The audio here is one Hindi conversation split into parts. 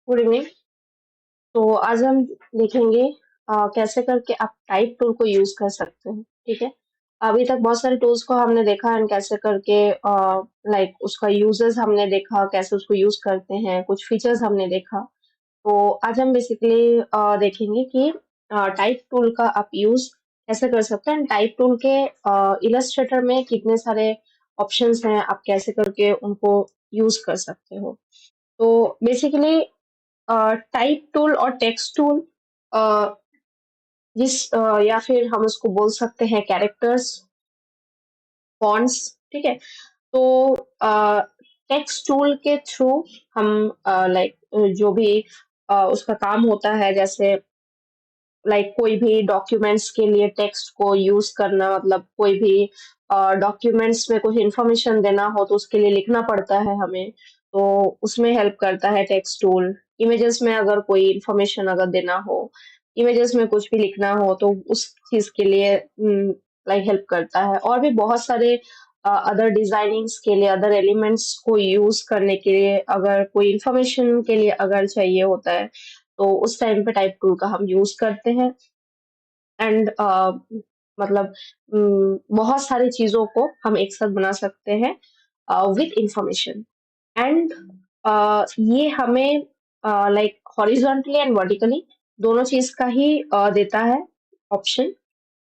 Good evening. तो आज हम देखेंगे कैसे करके आप टाइप टूल को यूज कर सकते हैं। ठीक है। अभी तक बहुत सारे टूल्स को हमने देखा है कैसे करके लाइक उसका यूजेस हमने देखा, कैसे उसको यूज करते हैं, कुछ फीचर्स हमने देखा। तो आज हम बेसिकली देखेंगे कि टाइप टूल का आप यूज कैसे कर सकते हैं। टाइप टूल के इलस्ट्रेटर में कितने सारे ऑप्शंस हैं, आप कैसे करके उनको यूज कर सकते हो। तो बेसिकली टाइप टूल और टेक्स्ट टूल या फिर हम उसको बोल सकते हैं कैरेक्टर्स, फॉन्ट्स। ठीक है। तो टेक्स्ट टूल के थ्रू हम लाइक जो भी उसका काम होता है, जैसे लाइक कोई भी डॉक्यूमेंट्स के लिए टेक्स्ट को यूज करना, मतलब कोई भी डॉक्यूमेंट्स में कुछ इंफॉर्मेशन देना हो तो उसके लिए लिखना पड़ता है हमें, तो उसमें हेल्प करता है टेक्स्ट टूल। इमेजेस में अगर कोई इंफॉर्मेशन अगर देना हो, इमेजेस में कुछ भी लिखना हो तो उस चीज के लिए लाइक हेल्प करता है। और भी बहुत सारे अदर डिजाइनिंग्स के लिए, अदर एलिमेंट्स को यूज करने के लिए, अगर कोई इंफॉर्मेशन के लिए अगर चाहिए होता है तो उस टाइम पे टाइप टूल का हम यूज करते हैं। एंड मतलब बहुत सारी चीजों को हम एक साथ बना सकते हैं विथ इंफॉर्मेशन। एंड ये हमें लाइक हॉरिजॉन्टली एंड वर्टिकली दोनों चीज का ही देता है ऑप्शन।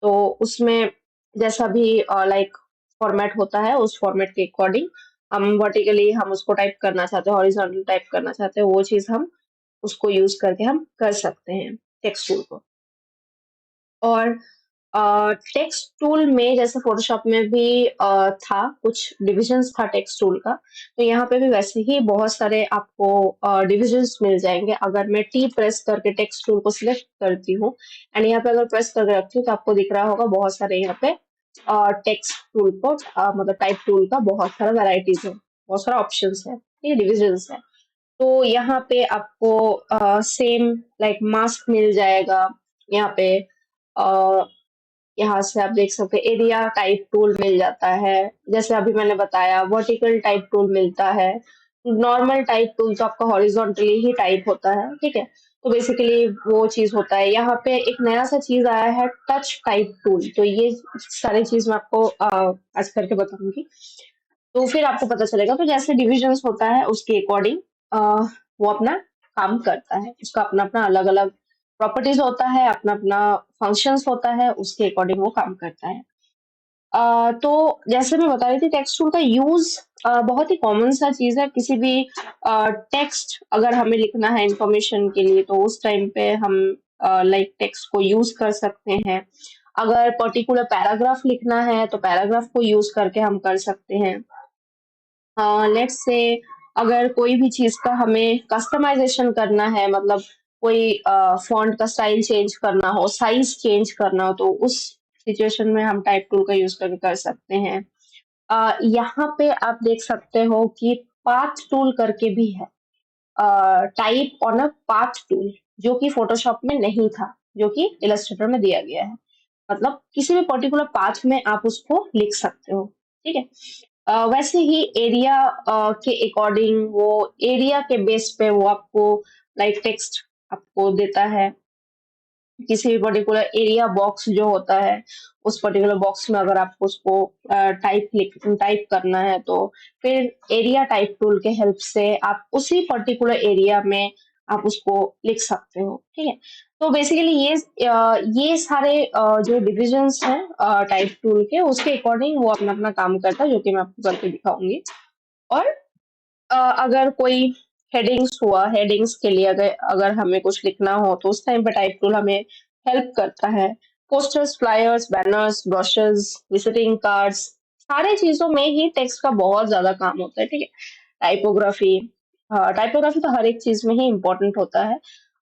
तो उसमें जैसा भी लाइक फॉर्मेट होता है, उस फॉर्मेट के अकॉर्डिंग हम वर्टिकली हम उसको टाइप करना चाहते हैं, हॉरिजॉन्टली टाइप करना चाहते हैं, वो चीज हम उसको यूज करके हम कर सकते हैं टेक्स्ट टूल को। और टेक्स्ट टूल में जैसे फोटोशॉप में भी था, कुछ डिविजन्स था टेक्स्ट टूल का, तो यहाँ पे भी वैसे ही बहुत सारे आपको डिविजन्स मिल जाएंगे। अगर मैं टी प्रेस करके टेक्स्ट टूल को सिलेक्ट करती हूँ एंड यहाँ पे अगर प्रेस करके रखती हूँ तो आपको दिख रहा होगा बहुत सारे यहाँ पे टेक्स्ट टूल को मतलब टाइप टूल का बहुत सारा वेराइटीज है, बहुत सारा ऑप्शन है, ये डिविजन्स है। तो यहाँ पे आपको सेम लाइक मास्क मिल जाएगा। यहाँ पे अ, यहाँ से आप देख सकते हैं एरिया टाइप टूल मिल जाता है, जैसे अभी मैंने बताया वर्टिकल टाइप टूल मिलता है। नॉर्मल टाइप टूल तो आपका हॉरिजॉन्टली ही टाइप होता है। ठीक है। तो बेसिकली वो चीज होता है। यहाँ पे एक नया सा चीज आया है टच टाइप टूल, तो ये सारी चीज मैं आपको आज करके बताऊंगी, तो फिर आपको पता चलेगा। तो जैसे डिविजन्स होता है उसके अकॉर्डिंग वो अपना काम करता है, उसका अपना अपना अलग अलग प्रॉपर्टीज होता है, अपना अपना फंक्शंस होता है, उसके अकॉर्डिंग वो काम करता है। तो जैसे मैं बता रही थी टेक्स्ट टूल का यूज बहुत ही कॉमन सा चीज है। किसी भी टेक्स्ट अगर हमें लिखना है इंफॉर्मेशन के लिए तो उस टाइम पे हम लाइक टेक्स्ट को यूज कर सकते हैं। अगर पर्टिकुलर पैराग्राफ लिखना है तो पैराग्राफ को यूज करके हम कर सकते हैं। लेट्स से अगर कोई भी चीज का हमें कस्टमाइजेशन करना है, मतलब कोई फॉन्ट का स्टाइल चेंज करना हो, साइज चेंज करना हो, तो उस सिचुएशन में हम टाइप टूल का यूज करके कर सकते हैं। यहाँ पे आप देख सकते हो कि पाथ टूल करके भी है, type on a path tool, जो कि फोटोशॉप में नहीं था, जो कि इलस्ट्रेटर में दिया गया है। मतलब किसी भी पर्टिकुलर पाथ में आप उसको लिख सकते हो। ठीक है। वैसे ही एरिया के अकॉर्डिंग, वो एरिया के बेस पे वो आपको लाइक टेक्स्ट आपको देता है। किसी भी पर्टिकुलर एरिया बॉक्स जो होता है, उस पर्टिकुलर बॉक्स में अगर आपको उसको टाइप करना है तो फिर एरिया टाइप टूल के हेल्प से आप उसी पर्टिकुलर एरिया में आप उसको लिख सकते हो। ठीक है। तो बेसिकली ये सारे जो डिविजन्स हैं टाइप टूल के, उसके अकॉर्डिंग वो अपना अपना काम करता है, जो कि मैं आपको करके दिखाऊंगी। और अगर कोई हेडिंग्स हुआ, हेडिंग्स के लिए अगर अगर हमें कुछ लिखना हो तो उस टाइम पे टाइप टूल हमें हेल्प करता है। Posters, flyers, banners, brochures, visiting cards, सारे चीजों में ही टेक्स्ट का बहुत ज्यादा काम होता है। ठीक है। टाइपोग्राफी, टाइपोग्राफी तो हर एक चीज में ही इम्पोर्टेंट होता है।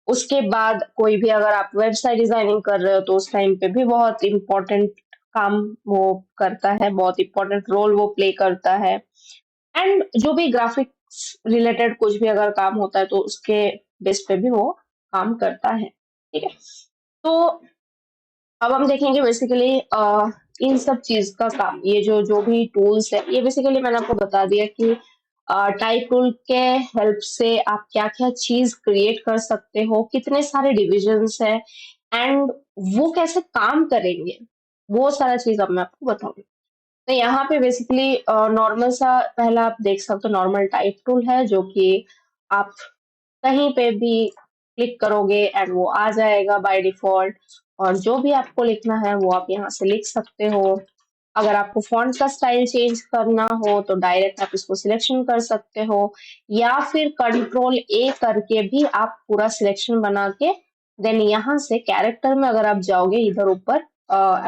उसके बाद कोई भी अगर आप वेबसाइट डिजाइनिंग कर रहे हो तो उस टाइम पे भी बहुत इम्पोर्टेंट काम वो करता है, बहुत इम्पोर्टेंट रोल वो प्ले करता है। एंड जो भी ग्राफिक्स रिलेटेड कुछ भी अगर काम होता है तो उसके बेस पे भी वो काम करता है। ठीक है। तो अब हम देखेंगे बेसिकली इन सब चीज का काम, ये जो जो भी टूल्स है, ये बेसिकली मैंने आपको बता दिया कि टाइप टूल के हेल्प से आप क्या क्या चीज क्रिएट कर सकते हो, कितने सारे डिविजन्स है एंड वो कैसे काम करेंगे, वो सारा चीज अब मैं आपको बताऊंगी। तो यहाँ पे बेसिकली नॉर्मल सा पहला आप देख सकते हो, नॉर्मल टाइप टूल है जो कि आप कहीं पे भी क्लिक करोगे एंड वो आ जाएगा बाय डिफॉल्ट। और जो भी आपको लिखना है वो आप यहाँ से लिख सकते हो। अगर आपको फॉन्ट का स्टाइल चेंज करना हो तो डायरेक्ट आप इसको सिलेक्शन कर सकते हो, या फिर कंट्रोल ए करके भी आप पूरा सिलेक्शन बना के देन यहाँ से कैरेक्टर में अगर आप जाओगे इधर ऊपर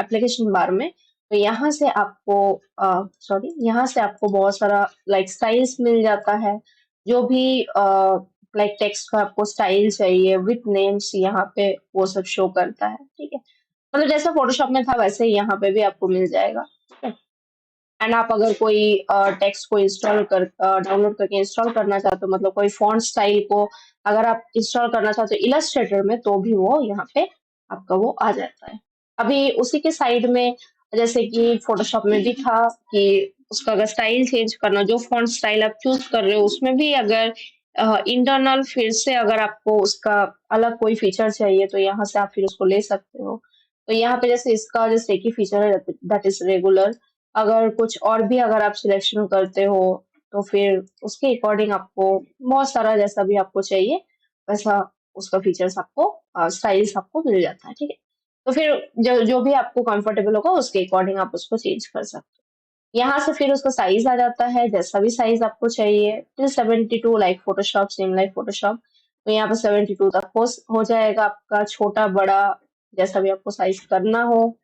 एप्लीकेशन बार में, तो यहाँ से आपको यहाँ से आपको बहुत सारा लाइक स्टाइल्स मिल जाता है। जो भी लाइक टेक्स्ट का आपको स्टाइल चाहिए विथ नेम्स यहाँ पे वो सब शो करता है, ठीक है। मतलब जैसा फोटोशॉप में था वैसे ही यहाँ पे भी आपको मिल जाएगा, ठीक है। एंड आप अगर कोई टेक्स्ट को इंस्टॉल कर डाउनलोड करके इंस्टॉल करना चाहते हो, मतलब कोई फॉन्ट स्टाइल को अगर आप इंस्टॉल करना चाहते हो इलस्ट्रेटर में, तो भी वो यहाँ पे आपका वो आ जाता है। अभी उसी के साइड में जैसे कि फोटोशॉप में भी था कि उसका अगर स्टाइल चेंज करना, जो फॉन्ट स्टाइल आप चूज कर रहे हो उसमें भी अगर इंटरनल फिर से अगर आपको उसका अलग कोई फीचर चाहिए तो यहाँ से आप फिर उसको ले सकते हो। तो यहाँ पे जैसे इसका जैसे एक ही फीचर है दैट इज रेगुलर। अगर कुछ और भी अगर आप सिलेक्शन करते हो तो फिर उसके अकॉर्डिंग आपको बहुत सारा जैसा भी आपको चाहिए वैसा उसका फीचर्स आपको स्टाइल्स आपको मिल जाता है, ठीक है। तो फिर जो जो भी आपको कंफर्टेबल होगा उसके अकॉर्डिंग आप उसको चेंज कर सकते हो। यहाँ से फिर उसका साइज आ जाता है, जैसा भी साइज आपको चाहिए till 72 like Photoshop, same like Photoshop. तो यहाँ पे 72 तक हो जाएगा आपका, छोटा बड़ा जैसा भी आपको साइज करना हो।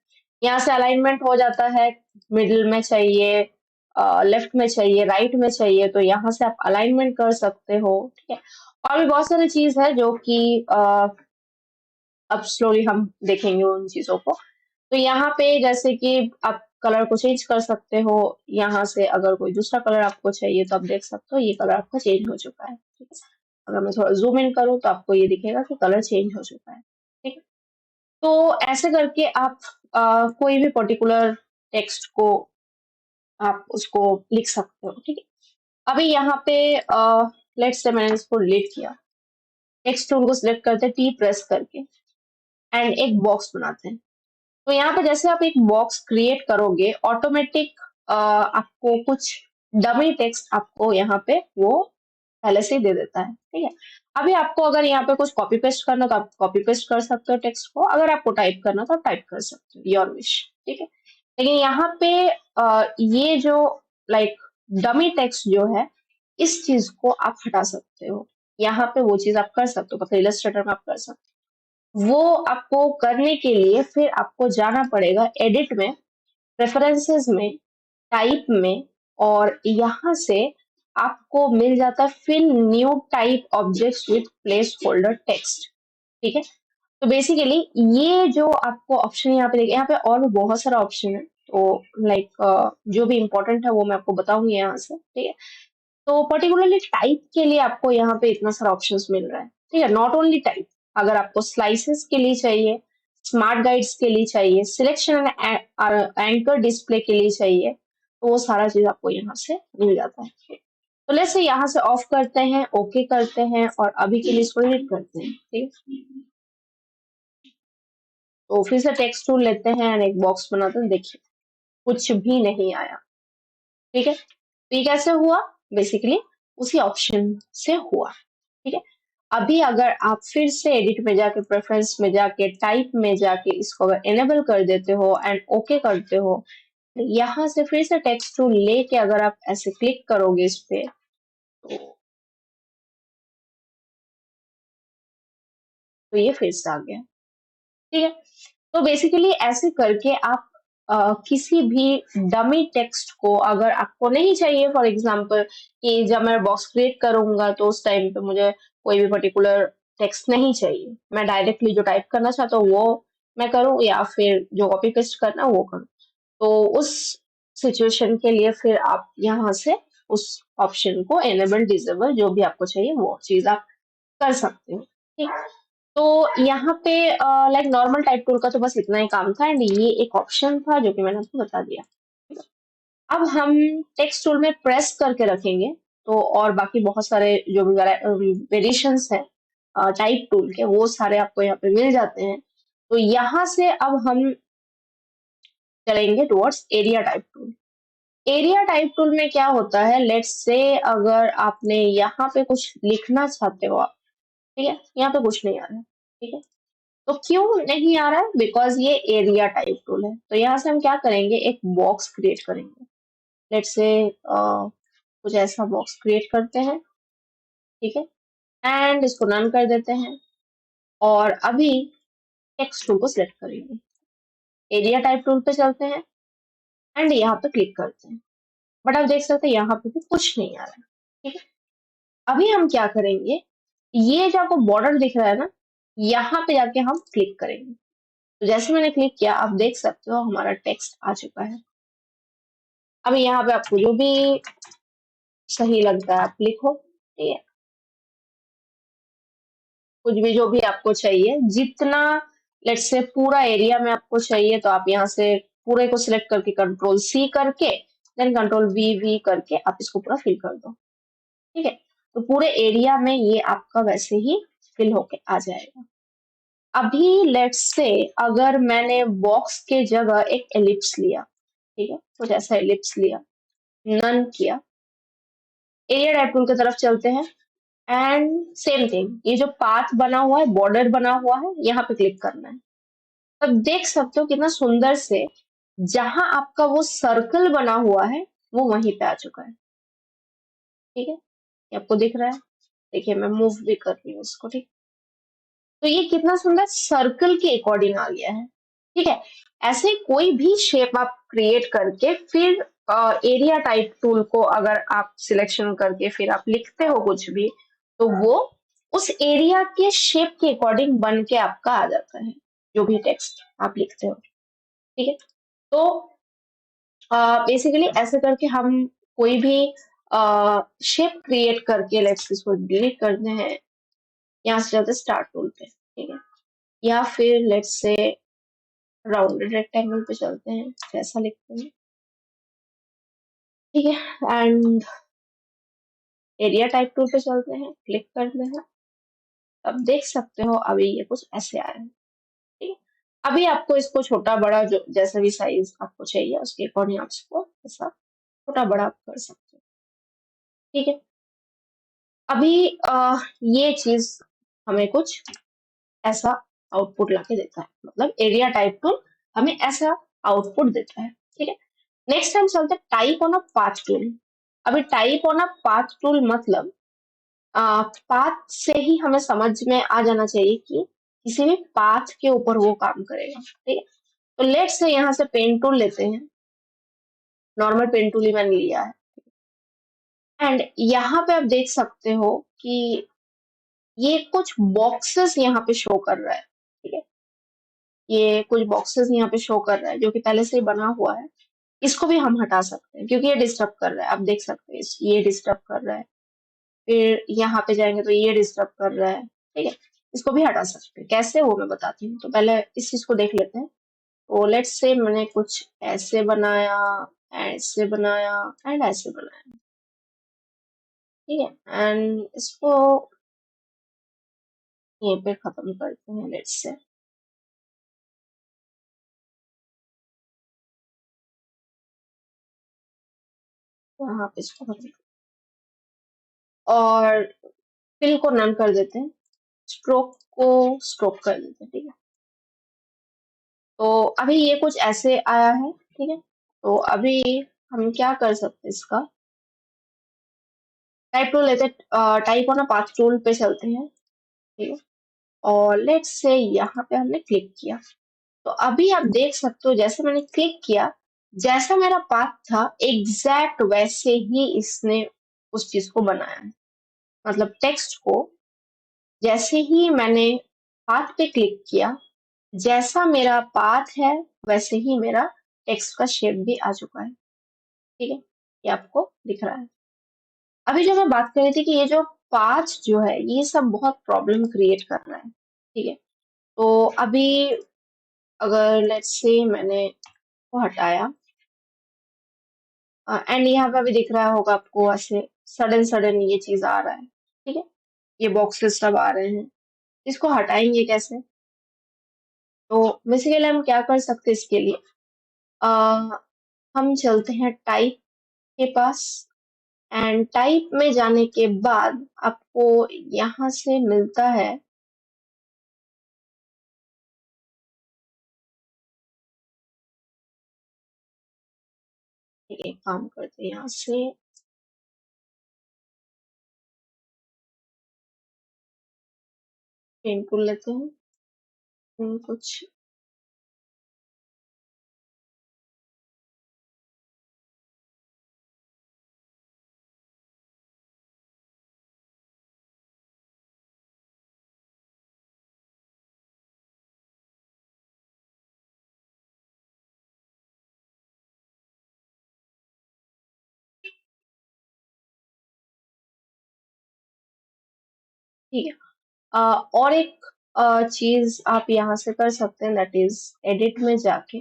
यहाँ से अलाइनमेंट हो जाता है, मिडिल में चाहिए, लेफ्ट में चाहिए, राइट में चाहिए, तो यहाँ से आप अलाइनमेंट कर सकते हो, ठीक है। और भी बहुत सारी चीज है जो कि अब स्लोली हम देखेंगे उन चीजों को। तो यहाँ पे जैसे कि आप कलर को चेंज कर सकते हो, यहाँ से अगर कोई दूसरा कलर आपको चाहिए तो आप देख सकते हो ये कलर आपका चेंज हो चुका है, ठीक है। अगर मैं थोड़ा जूम इन करूँ तो आपको ये दिखेगा कि कलर चेंज हो चुका है, ठीक है। तो ऐसे करके आप कोई भी पर्टिकुलर टेक्स्ट को आप उसको लिख सकते हो, ठीक है। अभी यहाँ पे लेट्स से मैंने इसको डिलीट किया, टेक्स्ट टूल को सिलेक्ट करते हैं टी प्रेस करके एंड एक बॉक्स बनाते हैं। तो यहाँ पे जैसे आप एक बॉक्स क्रिएट करोगे ऑटोमेटिक आपको कुछ डमी टेक्स्ट आपको यहाँ पे वो पहले से ही दे देता है, ठीक है। अभी आपको अगर यहाँ पे कुछ कॉपी पेस्ट करना तो आप कॉपी पेस्ट कर सकते हो टेक्स्ट को, अगर आपको टाइप करना तो आप टाइप कर सकते हो, योर विश, ठीक है। लेकिन यहाँ पे ये जो लाइक डमी टेक्स्ट जो है इस चीज को आप हटा सकते हो। यहाँ पे वो चीज आप कर सकते हो, मतलब इलस्ट्रेटर में आप कर सकते हो। वो आपको करने के लिए फिर आपको जाना पड़ेगा एडिट में, प्रेफरेंसेस में, टाइप में, और यहाँ से आपको मिल जाता है fill new type objects with placeholder text, ठीक है। तो बेसिकली ये जो आपको ऑप्शन यहाँ पे देखिए, यहाँ पे और भी बहुत सारा ऑप्शन है, तो लाइक जो भी इंपॉर्टेंट है वो मैं आपको बताऊंगी यहाँ से, ठीक है। तो पर्टिकुलरली टाइप के लिए आपको यहाँ पे इतना सारा ऑप्शंस मिल रहा है, ठीक है। नॉट ओनली टाइप, अगर आपको स्लाइसेस के लिए चाहिए, स्मार्ट गाइड्स के लिए चाहिए, सिलेक्शन एंड एंकर डिस्प्ले के लिए चाहिए, तो वो सारा चीज आपको यहाँ से मिल जाता है। तो लेट्स से यहाँ से ऑफ करते हैं, ओके करते हैं और अभी के लिए इसको डिलीट करते हैं, ठीक है। तो फिर से टेक्स्ट टूल लेते हैं एंड एक बॉक्स बनाते हैं, देखिए कुछ भी नहीं आया, ठीक है। तो ये कैसे हुआ, बेसिकली उसी ऑप्शन से हुआ, ठीक है। अभी अगर आप फिर से एडिट में जाके, प्रेफरेंस में जाके, टाइप में जाके इसको अगर एनेबल कर देते हो एंड ओके करते हो, यहाँ से फिर से टेक्स्ट टूल लेके अगर आप ऐसे क्लिक करोगे इस पे तो ये फिर से आ गया, ठीक है। तो बेसिकली ऐसे करके आप किसी भी डमी टेक्स्ट को, अगर आपको नहीं चाहिए फॉर एग्जांपल कि जब मैं बॉक्स क्रिएट करूंगा तो उस टाइम पे मुझे कोई भी पर्टिकुलर टेक्स्ट नहीं चाहिए, मैं डायरेक्टली जो टाइप करना चाहता हूँ वो मैं करूँ या फिर जो कॉपी पेस्ट करना वो करूँ, तो उस सिचुएशन के लिए फिर आप यहाँ से उस ऑप्शन को एनेबल डिसेबल जो भी आपको चाहिए वो चीज आप कर सकते हो, ठीक। तो यहाँ पे लाइक नॉर्मल टाइप टूल का तो बस इतना ही काम था एंड ये एक ऑप्शन था जो कि मैंने आपको बता दिया। अब हम टेक्स्ट टूल में प्रेस करके रखेंगे तो और बाकी बहुत सारे जो भी वेरिएशंस है टाइप टूल के, वो सारे आपको यहाँ पे मिल जाते हैं। तो यहाँ से अब हम चलेंगे towards area type tool. Area type tool में क्या होता है, लेट्स से अगर आपने यहाँ पे कुछ लिखना चाहते हो आप, ठीक है, यहाँ पे कुछ नहीं आ रहा है, ठीक है, तो क्यों नहीं आ रहा है, बिकॉज ये एरिया टाइप टूल है। तो यहाँ से हम क्या करेंगे, एक बॉक्स क्रिएट करेंगे। लेट्स से कुछ ऐसा बॉक्स क्रिएट करते हैं, ठीक है, एंड इसको रन कर देते हैं। और अभी टेक्स्ट टूल को सिलेक्ट करेंगे, एरिया टाइप टूल पे चलते हैं एंड यहाँ पे क्लिक करते हैं। बट आप देख सकते हैं यहाँ पे भी कुछ नहीं आ रहा है, ठीक है। अभी हम क्या करेंगे, ये जो आपको बॉर्डर दिख रहा है ना, यहाँ पे जाके हम क्लिक करेंगे। तो जैसे मैंने क्लिक किया, आप देख सकते हो हमारा टेक्स्ट आ चुका है। अभी यहाँ पे आपको जो भी सही लगता है आप लिखो, ठीक है, कुछ भी जो भी आपको चाहिए, जितना लेट्स से पूरा एरिया में आपको चाहिए, तो आप यहाँ से पूरे को सिलेक्ट करके कंट्रोल सी करके देन कंट्रोल वी वी करके आप इसको पूरा फिल कर दो, ठीक है। तो पूरे एरिया में ये आपका वैसे ही फिल होके आ जाएगा। अभी लेट्स से अगर मैंने बॉक्स के जगह एक एलिप्स लिया, ठीक है, कुछ ऐसा एलिप्स लिया, नन किया, एरिया टाइप टूल की तरफ चलते हैं एंड सेम थिंग, ये जो पाथ बना हुआ है, बॉर्डर बना हुआ है, यहाँ पे क्लिक करना है। तब देख सकते हो कितना सुंदर से जहां आपका वो सर्कल बना हुआ है वो वहीं पे आ चुका है, ठीक है, ये आपको दिख रहा है। देखिए मैं मूव भी कर रही हूँ इसको, ठीक। तो ये कितना सुंदर सर्कल के अकॉर्डिंग आ गया है, ठीक है। ऐसे कोई भी शेप आप क्रिएट करके फिर एरिया टाइप टूल को अगर आप सिलेक्शन करके फिर आप लिखते हो कुछ भी, तो वो उस एरिया के शेप के अकॉर्डिंग बन के आपका आ जाता है, जो भी टेक्स्ट आप लिखते हो, ठीक है। तो बेसिकली ऐसे करके हम कोई भी शेप क्रिएट करके, लेट्स इसको डिलीट करते हैं, यहाँ से चलते स्टार्ट टूल पे, ठीक है, या फिर लेट्स से राउंडेड रेक्टेंगल पे चलते हैं, जैसा लिखते हैं, ठीक है, एंड एरिया टाइप टूल पे चलते हैं, क्लिक करते हैं। अब देख सकते हो अभी ये कुछ ऐसे आया है, ठीक है। अभी आपको इसको छोटा बड़ा जो जैसा भी साइज आपको चाहिए उसके अकॉर्डिंग आप इसको ऐसा छोटा बड़ा आप कर सकते हो, ठीक है। अभी ये चीज हमें कुछ ऐसा आउटपुट लाके देता है, मतलब एरिया टाइप टूल हमें ऐसा आउटपुट देता है, ठीक है। नेक्स्ट टाइम चलते हैं type on a path tool. अभी type on a path tool मतलब पाथ से ही हमें समझ में आ जाना चाहिए कि किसी भी पाथ के ऊपर वो काम करेगा, ठीक है। तो लेट्स से यहाँ से पेन टूल लेते हैं, नॉर्मल पेन टूल ही मैंने लिया है, एंड यहाँ पे आप देख सकते हो कि ये कुछ बॉक्सेस यहाँ पे शो कर रहा है, ठीक है, ये कुछ बॉक्सेस यहाँ पे शो कर रहा है जो कि पहले से ही बना हुआ है। इसको भी हम हटा सकते हैं क्योंकि ये डिस्टर्ब कर रहा है, आप देख सकते हैं ये डिस्टर्ब कर रहा है। फिर यहाँ पे जाएंगे तो ये डिस्टर्ब कर रहा है, ठीक है। इसको भी हटा सकते हैं, कैसे वो मैं बताती हूँ। तो पहले इस चीज को देख लेते हैं। तो लेट्स से मैंने कुछ ऐसे बनाया एंड ऐसे बनाया, ठीक है, एंड इसको यहीं पे खत्म करते हैं, लेट्स से यहाँ पे इसको खत्म और फिल को नन कर देते हैं, स्ट्रोक को स्ट्रोक कर देते हैं, ठीक है। तो अभी ये कुछ ऐसे आया है, ठीक है। तो अभी हम क्या कर सकते हैं, इसका टाइप टूल लेते, type on a path tool पे चलते हैं, ठीक है, और लेट्स से यहाँ पे हमने क्लिक किया। तो अभी आप देख सकते हो जैसे मैंने क्लिक किया, जैसा मेरा पाथ था एग्जैक्ट वैसे ही इसने उस चीज को बनाया है। मतलब टेक्स्ट को जैसे ही मैंने पाथ पे क्लिक किया, जैसा मेरा पाथ है वैसे ही मेरा टेक्स्ट का शेप भी आ चुका है, ठीक है, ये आपको दिख रहा है। अभी जो मैं बात कर रही थी कि ये जो पाथ जो है ये सब बहुत प्रॉब्लम क्रिएट कर रहा है, ठीक है। तो अभी अगर लेट्स से मैंने वो हटाया एंड यहाँ पे अभी दिख रहा होगा आपको ऐसे सडन सडन ये चीज आ रहा है, ठीक है, ये बॉक्सेस सब आ रहे हैं, इसको हटाएंगे कैसे? तो बेसिकली हम क्या कर सकते हैं इसके लिए, आ, हम चलते हैं टाइप के पास, एंड टाइप में जाने के बाद आपको यहाँ से मिलता है, एक काम करते हैं यहाँ से पेन टूल लेते हैं, कुछ ठीक है। और एक चीज आप यहाँ से कर सकते हैं, दैट इज एडिट में जाके,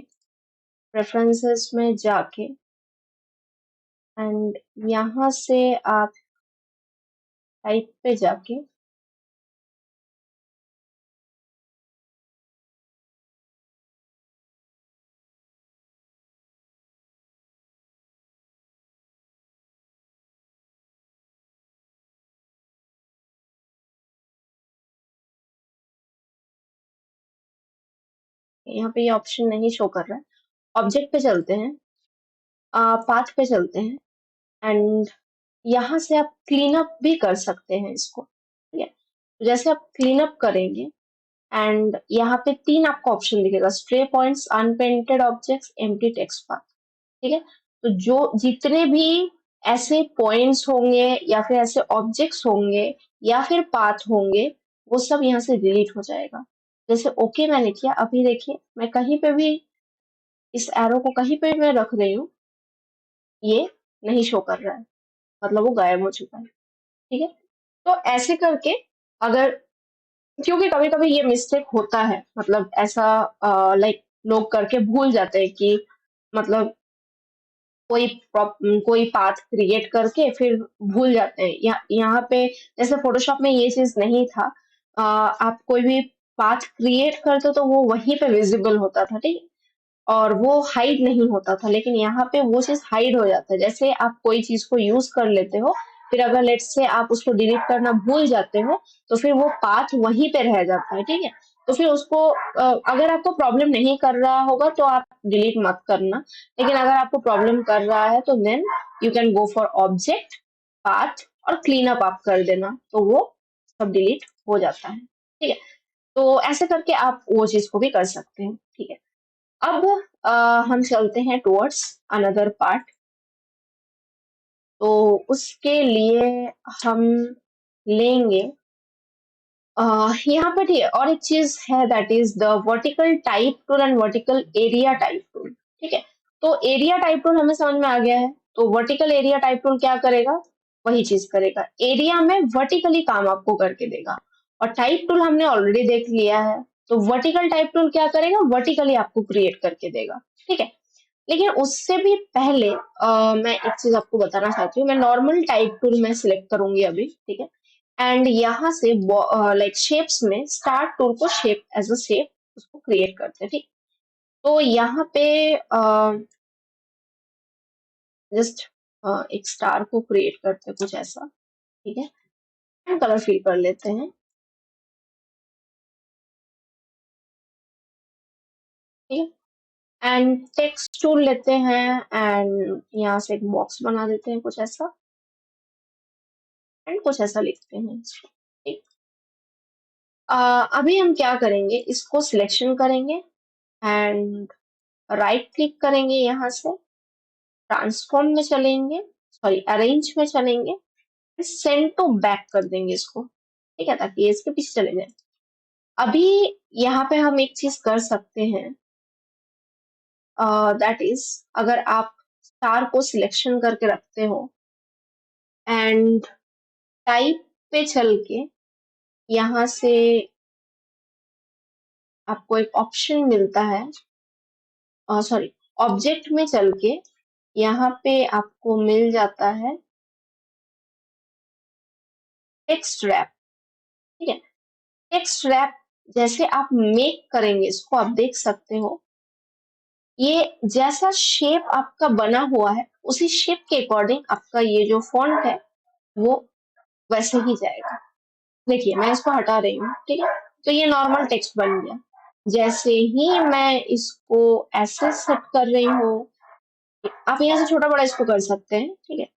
प्रेफरेंसेस में जाके, एंड यहाँ से आप टाइप पे जाके यहाँ पे ये ऑप्शन नहीं शो कर रहा है, ऑब्जेक्ट पे चलते हैं, पाथ पे चलते हैं, एंड यहाँ से आप क्लीन अप भी कर सकते हैं इसको, ठीक है। तो जैसे आप क्लीन अप करेंगे, एंड यहाँ पे तीन आपको ऑप्शन दिखेगा, stray points, unpainted objects, empty text path, ठीक है। तो जो जितने भी ऐसे पॉइंट्स होंगे या फिर ऐसे ऑब्जेक्ट्स होंगे या फिर पाथ होंगे, वो सब यहाँ से डिलीट हो जाएगा। जैसे ओके मैंने किया, अभी देखिए मैं कहीं पे भी इस एरो को कहीं पे भी मैं रख रही हूँ, ये नहीं शो कर रहा है, मतलब वो गायब हो चुका है, ठीक है। तो ऐसे करके, अगर, क्योंकि कभी कभी ये मिस्टेक होता है, मतलब ऐसा लाइक लोग करके भूल जाते हैं कि मतलब कोई पाथ क्रिएट करके फिर भूल जाते हैं, यहाँ पे जैसे फोटोशॉप में ये चीज नहीं था, आप कोई भी पाथ क्रिएट करते तो वो वहीं पे विजिबल होता था, ठीक है, और वो हाइड नहीं होता था, लेकिन यहाँ पे वो चीज हाइड हो जाता है। जैसे आप कोई चीज को यूज कर लेते हो, फिर अगर लेट्स से आप उसको डिलीट करना भूल जाते हो, तो फिर वो पाथ वहीं पे रह जाता है, ठीक है। तो फिर उसको अगर आपको प्रॉब्लम नहीं कर रहा होगा तो आप डिलीट मत करना, लेकिन अगर आपको प्रॉब्लम कर रहा है तो then you can go for object, path, और क्लीन अप आप कर देना, तो वो सब डिलीट हो जाता है, ठीक है। तो ऐसे करके आप वो चीज को भी कर सकते हैं, ठीक है। अब हम चलते हैं टुवर्ड्स अनदर पार्ट, तो उसके लिए हम लेंगे, यहाँ पर ठीक है, और एक चीज है, that is the vertical type tool and vertical area type tool, ठीक है। तो एरिया टाइप टूल हमें समझ में आ गया है, तो वर्टिकल एरिया टाइप टूल क्या करेगा, वही चीज करेगा, एरिया में वर्टिकली काम आपको करके देगा, और टाइप टूल हमने ऑलरेडी देख लिया है, तो वर्टिकल टाइप टूल क्या करेगा, वर्टिकली आपको क्रिएट करके देगा, ठीक है। लेकिन उससे भी पहले मैं एक चीज आपको बताना चाहती हूँ, मैं नॉर्मल टाइप टूल में सिलेक्ट करूंगी अभी, ठीक है, एंड यहाँ से लाइक शेप्स में स्टार टूल को शेप एज अ शेप उसको क्रिएट करते हैं, ठीक। तो यहाँ पे जस्ट एक स्टार को क्रिएट करते हैं कुछ ऐसा, ठीक है, एंड कलर फिल कर लेते हैं, ठीक है, एंड टेक्स्ट टूल लेते हैं, एंड यहाँ से एक बॉक्स बना देते हैं कुछ ऐसा, एंड कुछ ऐसा लिखते हैं, ठीक। अभी हम क्या करेंगे, इसको सिलेक्शन करेंगे, एंड राइट क्लिक करेंगे, यहाँ से ट्रांसफॉर्म में चलेंगे, सॉरी अरेंज में चलेंगे, सेंड टू बैक कर देंगे इसको, ठीक है, ताकि ये इसके पीछे चले जाए। अभी यहाँ पे हम एक चीज कर सकते हैं, दैट इज, अगर आप स्टार को सिलेक्शन करके रखते हो, एंड टाइप पे चल के यहाँ से आपको एक ऑप्शन मिलता है, सॉरी ऑब्जेक्ट में चल के यहाँ पे आपको मिल जाता है टेक्स्ट रैप, ठीक है। टेक्स्ट रैप जैसे आप मेक करेंगे इसको, आप देख सकते हो ये जैसा शेप आपका बना हुआ है उसी शेप के अकॉर्डिंग आपका ये जो फॉन्ट है वो वैसे ही जाएगा। देखिए मैं इसको हटा रही हूँ, ठीक है। तो ये नॉर्मल टेक्स्ट बन गया। जैसे ही मैं इसको ऐसे सेट कर रही हूँ, आप यहाँ से छोटा बड़ा इसको कर सकते हैं, ठीक है।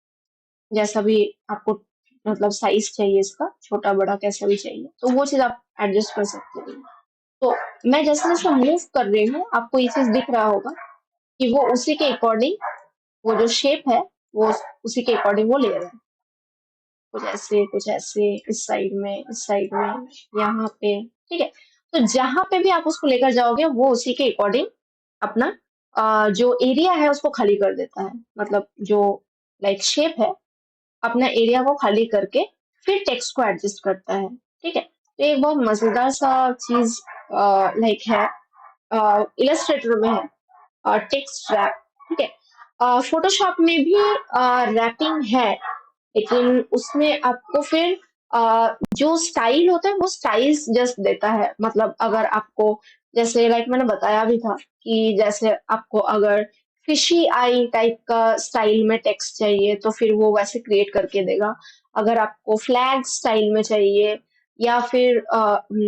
जैसा भी आपको मतलब साइज चाहिए इसका, छोटा बड़ा कैसा भी चाहिए तो वो चीज आप एडजस्ट कर सकते हैं। तो मैं जैसे जैसे मूव कर रही हूँ आपको ये चीज दिख रहा होगा कि वो उसी के अकॉर्डिंग, वो जो शेप है वो उसी के अकॉर्डिंग वो ले रहा है। कुछ ऐसे, इस साइड में, यहाँ पे, ठीक है। तो जहां पे भी आप उसको लेकर जाओगे वो उसी के अकॉर्डिंग अपना जो एरिया है उसको खाली कर देता है। मतलब जो लाइक शेप है अपना एरिया को खाली करके फिर टेक्स्ट को एडजस्ट करता है, ठीक है। तो एक बहुत मजेदार सा चीज लाइक है, इलस्ट्रेटर में है टेक्स्ट रैप, ठीक है। फोटोशॉप में भी रैपिंग है, लेकिन उसमें आपको फिर जो स्टाइल होता है वो स्टाइल्स जस्ट देता है। मतलब अगर आपको जैसे लाइक मैंने बताया भी था कि जैसे आपको अगर फिशी आई टाइप का स्टाइल में टेक्स्ट चाहिए तो फिर वो वैसे क्रिएट करके देगा। अगर आपको फ्लैग स्टाइल में चाहिए या फिर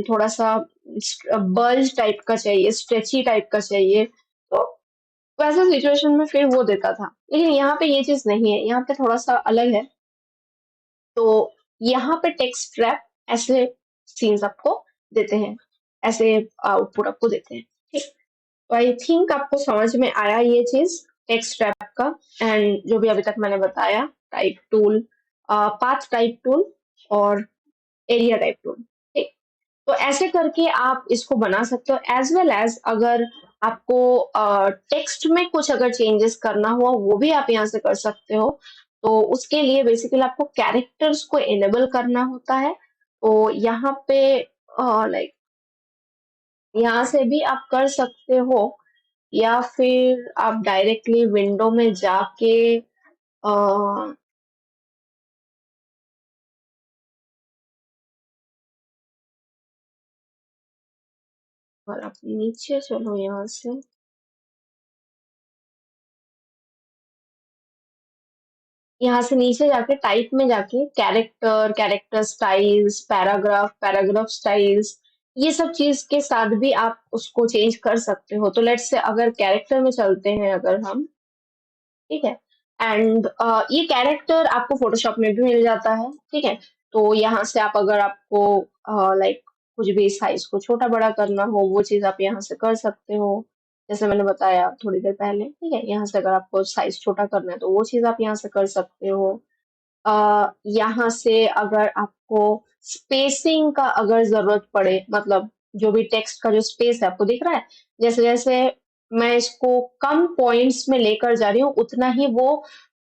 थोड़ा सा बल्ज टाइप का चाहिए, स्ट्रेची टाइप का चाहिए, तो वैसे सिचुएशन में फिर वो देता था। लेकिन यहाँ पे ये चीज नहीं है, यहाँ पे थोड़ा सा अलग है। तो यहाँ पे टेक्स्ट रैप ऐसे सीन्स आपको देते हैं, ऐसे आउटपुट आपको देते हैं, ठीक। तो आई थिंक आपको समझ में आया ये चीज टेक्स्ट रैप का। एंड जो भी अभी तक मैंने बताया, type tool, path type tool और एरिया टाइप टूल, ठीक। तो ऐसे करके आप इसको बना सकते हो। एज वेल एज अगर आपको टेक्स्ट में कुछ अगर चेंजेस करना हुआ वो भी आप यहाँ से कर सकते हो। तो उसके लिए बेसिकली आपको कैरेक्टर्स को इनेबल करना होता है। तो यहाँ पे लाइक यहाँ से भी आप कर सकते हो, या फिर आप डायरेक्टली विंडो में जाके और आप नीचे चलो यहाँ से, यहाँ से नीचे जाके टाइप में जाके character, character styles, paragraph, paragraph styles, ये सब चीज के साथ भी आप उसको चेंज कर सकते हो। तो लेट्स से अगर कैरेक्टर में चलते हैं अगर हम, ठीक है। एंड ये कैरेक्टर आपको फोटोशॉप में भी मिल जाता है, ठीक है। तो यहाँ से आप अगर आपको लाइक कुछ भी साइज को छोटा बड़ा करना हो वो चीज आप यहाँ से कर सकते हो। जैसे मैंने बताया थोड़ी देर पहले, ठीक है। यहाँ से अगर आपको साइज छोटा करना है तो वो चीज आप यहाँ से कर सकते हो। यहाँ से अगर आपको स्पेसिंग का अगर जरूरत पड़े, मतलब जो भी टेक्स्ट का जो स्पेस है आपको दिख रहा है, जैसे जैसे मैं इसको कम पॉइंट्स में लेकर जा रही हूँ उतना ही वो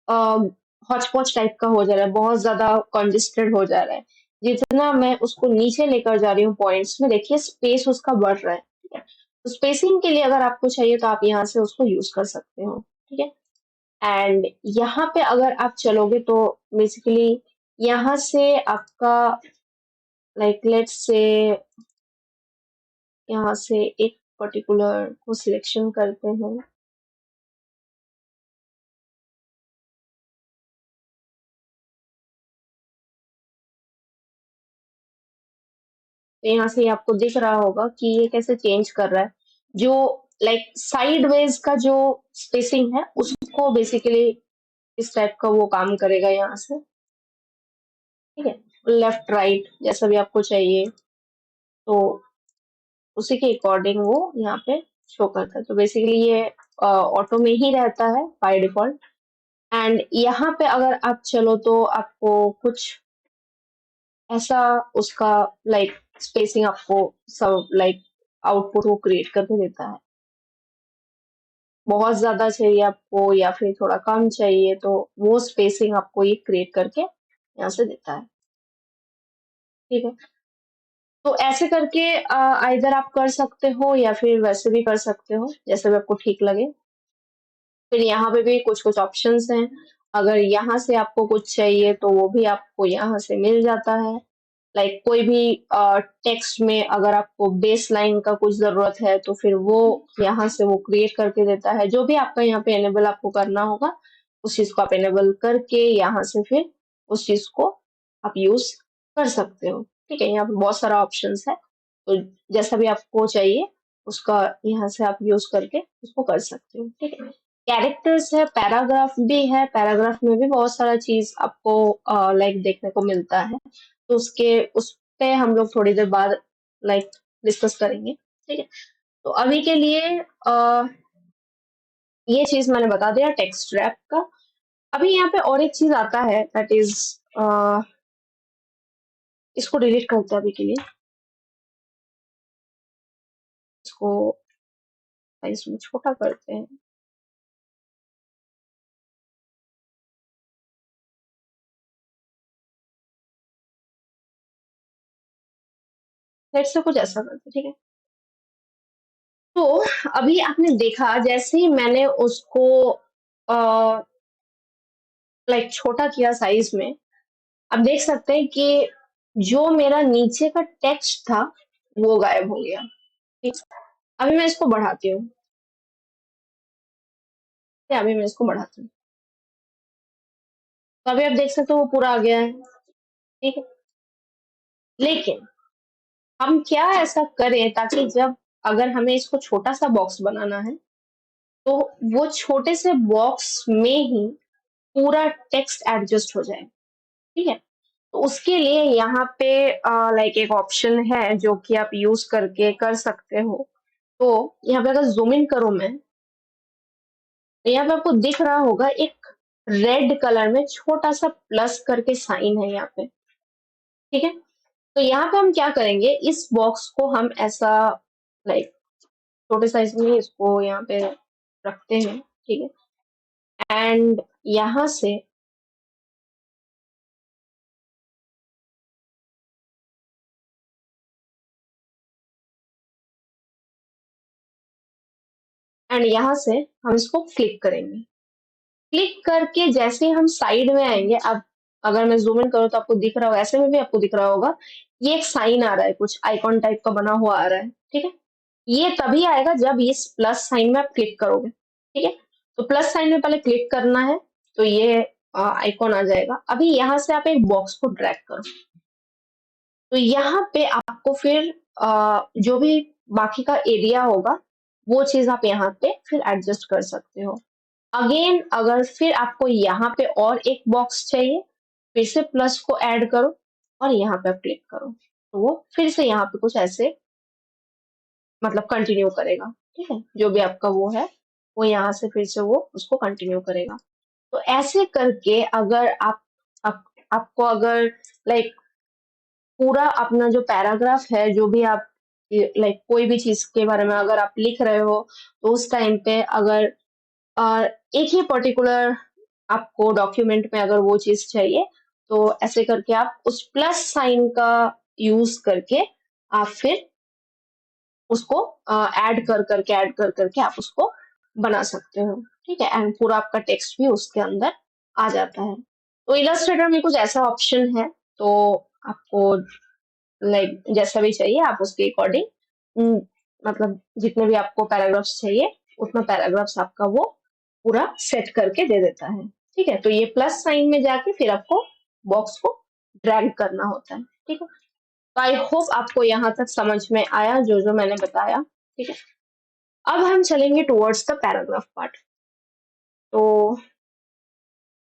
हॉच पॉच टाइप का हो जा रहा है, बहुत ज्यादा कंजेस्टेड हो जा रहा है। जितना मैं उसको नीचे लेकर जा रही हूँ पॉइंट्स में, देखिए स्पेस उसका बढ़ रहा है, ठीक है। तो स्पेसिंग के लिए अगर आपको चाहिए तो आप यहाँ से उसको यूज कर सकते हो, ठीक है। एंड यहाँ पे अगर आप चलोगे तो बेसिकली यहाँ से आपका लाइक लेट्स से यहाँ से एक पर्टिकुलर को सिलेक्शन करते हैं। तो यहाँ से आपको दिख रहा होगा कि ये कैसे चेंज कर रहा है। जो लाइक साइड वेज का जो स्पेसिंग है उसको बेसिकली इस टाइप का वो काम करेगा यहाँ से, ठीक है। लेफ्ट राइट जैसा भी आपको चाहिए तो उसी के अकॉर्डिंग वो यहाँ पे शो करता है। तो बेसिकली ये ऑटो में ही रहता है बाय डिफॉल्ट। एंड यहाँ पे अगर आप चलो तो आपको कुछ ऐसा उसका लाइक स्पेसिंग आपको सब लाइक आउटपुट वो क्रिएट करके देता है। बहुत ज्यादा चाहिए आपको या फिर थोड़ा कम चाहिए तो वो स्पेसिंग आपको ये क्रिएट करके यहाँ से देता है, ठीक है। तो ऐसे करके आइदर आप कर सकते हो या फिर वैसे भी कर सकते हो, जैसे भी आपको ठीक लगे। फिर यहाँ पे भी कुछ कुछ ऑप्शंस हैं। अगर यहाँ से आपको कुछ चाहिए तो वो भी आपको यहाँ से मिल जाता है। लाइक कोई भी टेक्स्ट में अगर आपको बेस लाइन का कुछ जरूरत है तो फिर वो यहाँ से वो क्रिएट करके देता है। जो भी आपका यहाँ पे एनेबल आपको करना होगा उस चीज को आप एनेबल करके यहाँ से फिर उस चीज को आप यूज कर सकते हो। ठीक है, यहाँ पे बहुत सारा ऑप्शंस है, तो जैसा भी आपको चाहिए उसका यहाँ से आप यूज करके उसको कर सकते हो। ठीक है, कैरेक्टर्स है, पैराग्राफ भी है, पैराग्राफ में भी बहुत सारा चीज आपको लाइक देखने को मिलता है, तो उस पे हम लोग थोड़ी देर बाद लाइक डिस्कस करेंगे। ठीक है, तो अभी के लिए ये चीज मैंने बता दिया टेक्स्ट रैप का। अभी यहाँ पे और एक चीज आता है दैट इज, इसको डिलीट करते हैं अभी के लिए, इसको साइज में छोटा करते हैं। लेट्स से कुछ ऐसा करते हैं। ठीक है, तो अभी आपने देखा जैसे ही मैंने उसको लाइक छोटा किया साइज में, आप देख सकते हैं कि जो मेरा नीचे का टेक्स्ट था वो गायब हो गया। ठीक, अभी मैं इसको बढ़ाती हूँ, अभी मैं इसको बढ़ाती हूँ, तो अभी आप देख सकते हो वो पूरा आ गया है। ठीक है, लेकिन हम क्या ऐसा करें ताकि जब अगर हमें इसको छोटा सा बॉक्स बनाना है तो वो छोटे से बॉक्स में ही पूरा टेक्स्ट एडजस्ट हो जाए। ठीक है, तो उसके लिए यहाँ पे लाइक एक ऑप्शन है जो कि आप यूज करके कर सकते हो। तो यहाँ पे अगर जूम इन करूं मैं, तो यहाँ पे आपको दिख रहा होगा एक रेड कलर में छोटा सा प्लस करके साइन है यहाँ पे। ठीक है, तो यहाँ पे हम क्या करेंगे, इस बॉक्स को हम ऐसा लाइक छोटे साइज में इसको यहाँ पे रखते हैं। ठीक है, एंड यहाँ से एंड यहाँ से हम इसको क्लिक करेंगे। क्लिक करके जैसे ही हम साइड में आएंगे, अब अगर मैं जूम इन करूँ तो आपको दिख रहा होगा, ऐसे में भी आपको दिख रहा होगा, ये एक साइन आ रहा है, कुछ आइकॉन टाइप का बना हुआ आ रहा है। ठीक है, ये तभी आएगा जब इस प्लस साइन में आप क्लिक करोगे। ठीक है, तो प्लस साइन में पहले क्लिक करना है, तो ये आइकॉन आ जाएगा। अभी यहाँ से आप एक बॉक्स को ड्रैग करो, तो यहाँ पे आपको फिर जो भी बाकी का एरिया होगा वो चीज आप यहाँ पे फिर एडजस्ट कर सकते हो। अगेन अगर फिर आपको यहाँ पे और एक बॉक्स चाहिए, फिर से प्लस को ऐड करो और यहाँ पे आप क्लिक करो, तो वो फिर से यहाँ पे कुछ ऐसे मतलब कंटिन्यू करेगा। ठीक है, जो भी आपका वो है वो यहाँ से फिर से वो उसको कंटिन्यू करेगा। तो ऐसे करके अगर आप आपको अगर लाइक पूरा अपना जो पैराग्राफ है, जो भी आप लाइक कोई भी चीज के बारे में अगर आप लिख रहे हो, तो उस टाइम पे अगर एक ही पर्टिकुलर आपको डॉक्यूमेंट में अगर वो चीज चाहिए, तो ऐसे करके आप उस प्लस साइन का यूज करके आप फिर उसको ऐड कर करके आप उसको बना सकते हो। ठीक है, एंड पूरा आपका टेक्स्ट भी उसके अंदर आ जाता है। तो इलस्ट्रेटर में कुछ ऐसा ऑप्शन है, तो आपको लाइक जैसा भी चाहिए आप उसके अकॉर्डिंग मतलब जितने भी आपको पैराग्राफ्स चाहिए उतना पैराग्राफ्स आपका वो पूरा सेट करके दे देता है। ठीक है, तो ये प्लस साइन में जाके फिर आपको बॉक्स को ड्रैग करना होता है। ठीक है, तो आई होप आपको यहाँ तक समझ में आया जो जो मैंने बताया। ठीक है, अब हम चलेंगे टुवर्ड्स द पैराग्राफ पार्ट। तो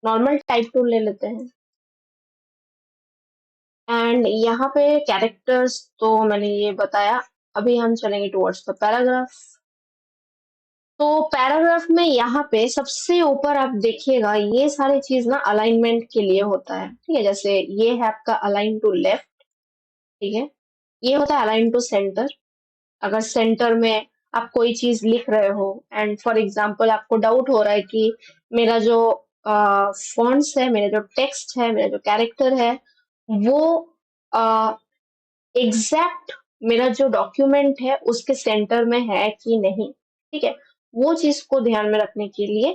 नॉर्मल टाइप टूल ले लेते हैं, एंड यहाँ पे कैरेक्टर्स तो मैंने ये बताया। अभी हम चलेंगे टुवर्ड्स द पैराग्राफ। तो पैराग्राफ में यहाँ पे सबसे ऊपर आप देखिएगा ये सारी चीज ना अलाइनमेंट के लिए होता है। ठीक है, जैसे ये है आपका अलाइन टू लेफ्ट। ठीक है, ये होता है अलाइन टू सेंटर। अगर सेंटर में आप कोई चीज लिख रहे हो एंड फॉर एग्जांपल आपको डाउट हो रहा है कि मेरा जो फॉन्ट्स है, मेरा जो टेक्स्ट है, मेरा जो कैरेक्टर है वो एग्जैक्ट मेरा जो डॉक्यूमेंट है उसके सेंटर में है कि नहीं। ठीक है, वो चीज को ध्यान में रखने के लिए,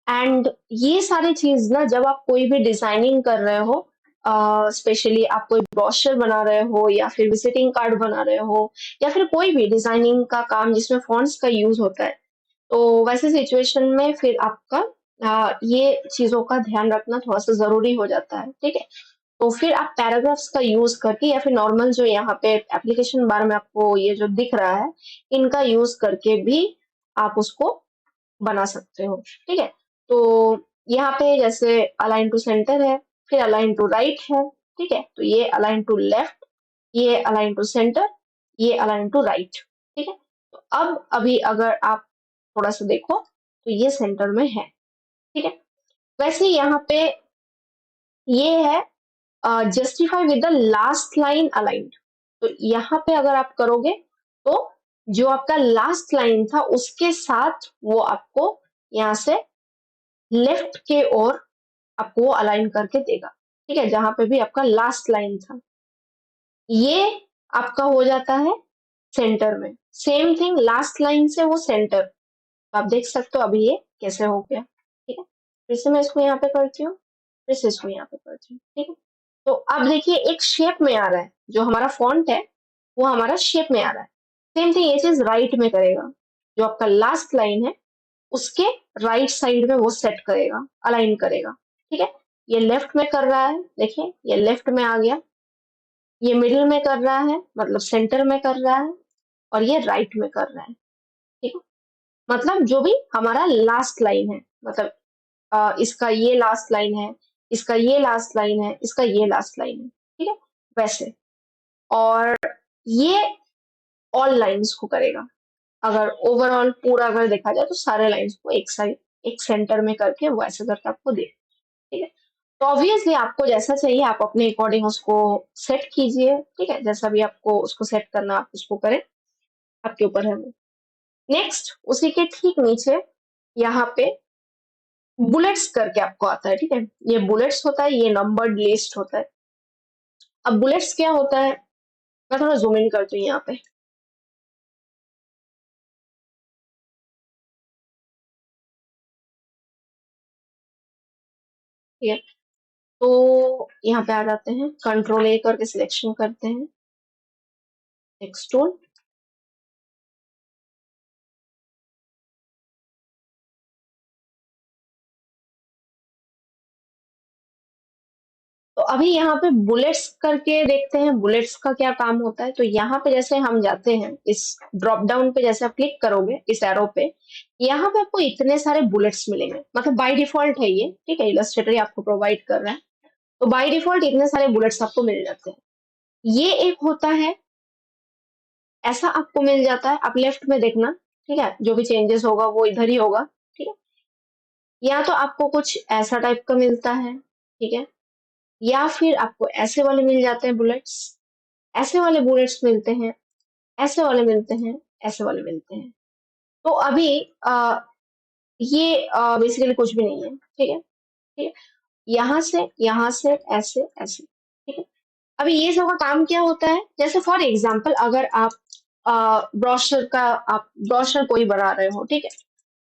एंड ये सारी चीज ना जब आप कोई भी डिजाइनिंग कर रहे हो स्पेशली आप कोई ब्रोशर बना रहे हो या फिर विजिटिंग कार्ड बना रहे हो या फिर कोई भी डिजाइनिंग का काम जिसमें फॉन्ट्स का यूज होता है, तो वैसे सिचुएशन में फिर आपका ये चीजों का ध्यान रखना थोड़ा सा जरूरी हो जाता है, ठीक है। तो फिर आप पैराग्राफ्स का यूज करके या फिर नॉर्मल जो यहाँ पे एप्लीकेशन बार में आपको ये जो दिख रहा है, इनका यूज करके भी आप उसको बना सकते हो, ठीक है। तो यहाँ पे जैसे अलाइन टू सेंटर है, फिर अलाइन टू राइट है, ठीक है। तो ये अलाइन टू लेफ्ट, ये अलाइन टू सेंटर, ये अलाइन टू राइट, ठीक है। तो अब अभी अगर आप थोड़ा सा देखो तो ये सेंटर में है, ठीक है। वैसे यहाँ पे ये है justify with the last line aligned. तो यहाँ पे अगर आप करोगे तो जो आपका लास्ट लाइन था उसके साथ वो आपको यहाँ से लेफ्ट के ओर आपको वो अलाइन करके देगा, ठीक है, जहां पे भी आपका लास्ट लाइन था ये आपका हो जाता है सेंटर में। सेम थिंग लास्ट लाइन से वो सेंटर, तो आप देख सकते हो अभी ये कैसे हो गया, ठीक है। फिर से मैं इसको यहाँ पे करती हूँ, फिर से इसको यहाँ पे करती हूँ, ठीक है। तो अब देखिए एक शेप में आ रहा है, जो हमारा फॉन्ट है वो हमारा शेप में आ रहा है। सेम थिंग ये चीज राइट में करेगा, जो आपका लास्ट लाइन है उसके राइट साइड में वो सेट करेगा, अलाइन करेगा, ठीक है। ये लेफ्ट में कर रहा है, देखिए ये लेफ्ट में आ गया, ये मिडिल में कर रहा है मतलब सेंटर में कर रहा है, और ये राइट में कर रहा है, ठीक है। मतलब जो भी हमारा लास्ट लाइन है, मतलब इसका ये लास्ट लाइन है, इसका ये लास्ट लाइन है, इसका ये लास्ट लाइन है, ठीक है, वैसे। और ये ऑल लाइंस को करेगा, अगर ओवरऑल पूरा अगर देखा जाए तो सारे लाइंस को एक साइड एक सेंटर में करके वो ऐसे करके आपको दे, ठीक है। तो ऑब्वियसली आपको जैसा चाहिए आप अपने अकॉर्डिंग उसको सेट कीजिए, ठीक है, जैसा भी आपको उसको सेट करना आप उसको करें, आपके ऊपर है वो। नेक्स्ट उसी के ठीक नीचे यहाँ पे बुलेट्स करके आपको आता है, ठीक है। ये बुलेट्स होता है, ये नंबर्ड लिस्ट होता है। अब बुलेट्स क्या होता है, मैं थोड़ा जूम इन करती हूँ यहाँ पे, ठीक है। तो यहाँ पे आ जाते हैं, कंट्रोल ए करके सिलेक्शन करते हैं, टेक्स्ट टूल। तो अभी यहाँ पे बुलेट्स करके देखते हैं बुलेट्स का क्या काम होता है। तो यहाँ पे जैसे हम जाते हैं इस ड्रॉप डाउन पे, जैसे आप क्लिक करोगे इस एरो पे, यहाँ पे आपको इतने सारे बुलेट्स मिलेंगे, मतलब बाय डिफॉल्ट है ये, ठीक है, इलस्ट्रेटर ही आपको प्रोवाइड कर रहा है। तो बाय डिफॉल्ट इतने सारे बुलेट्स आपको मिल जाते हैं। ये एक होता है, ऐसा आपको मिल जाता है, आप लेफ्ट में देखना, ठीक है, जो भी चेंजेस होगा वो इधर ही होगा, ठीक है। या तो आपको कुछ ऐसा टाइप का मिलता है, ठीक है, या फिर आपको ऐसे वाले मिल जाते हैं बुलेट्स, ऐसे वाले बुलेट्स मिलते हैं, ऐसे वाले मिलते हैं, ऐसे वाले मिलते हैं। तो अभी ये बेसिकली कुछ भी नहीं है, ठीक है, ठीक है। यहाँ से ऐसे ऐसे, ठीक है। अभी ये सब का काम क्या होता है, जैसे फॉर एग्जाम्पल अगर आप ब्रोशर का आप ब्रोशर कोई बना रहे हो, ठीक है।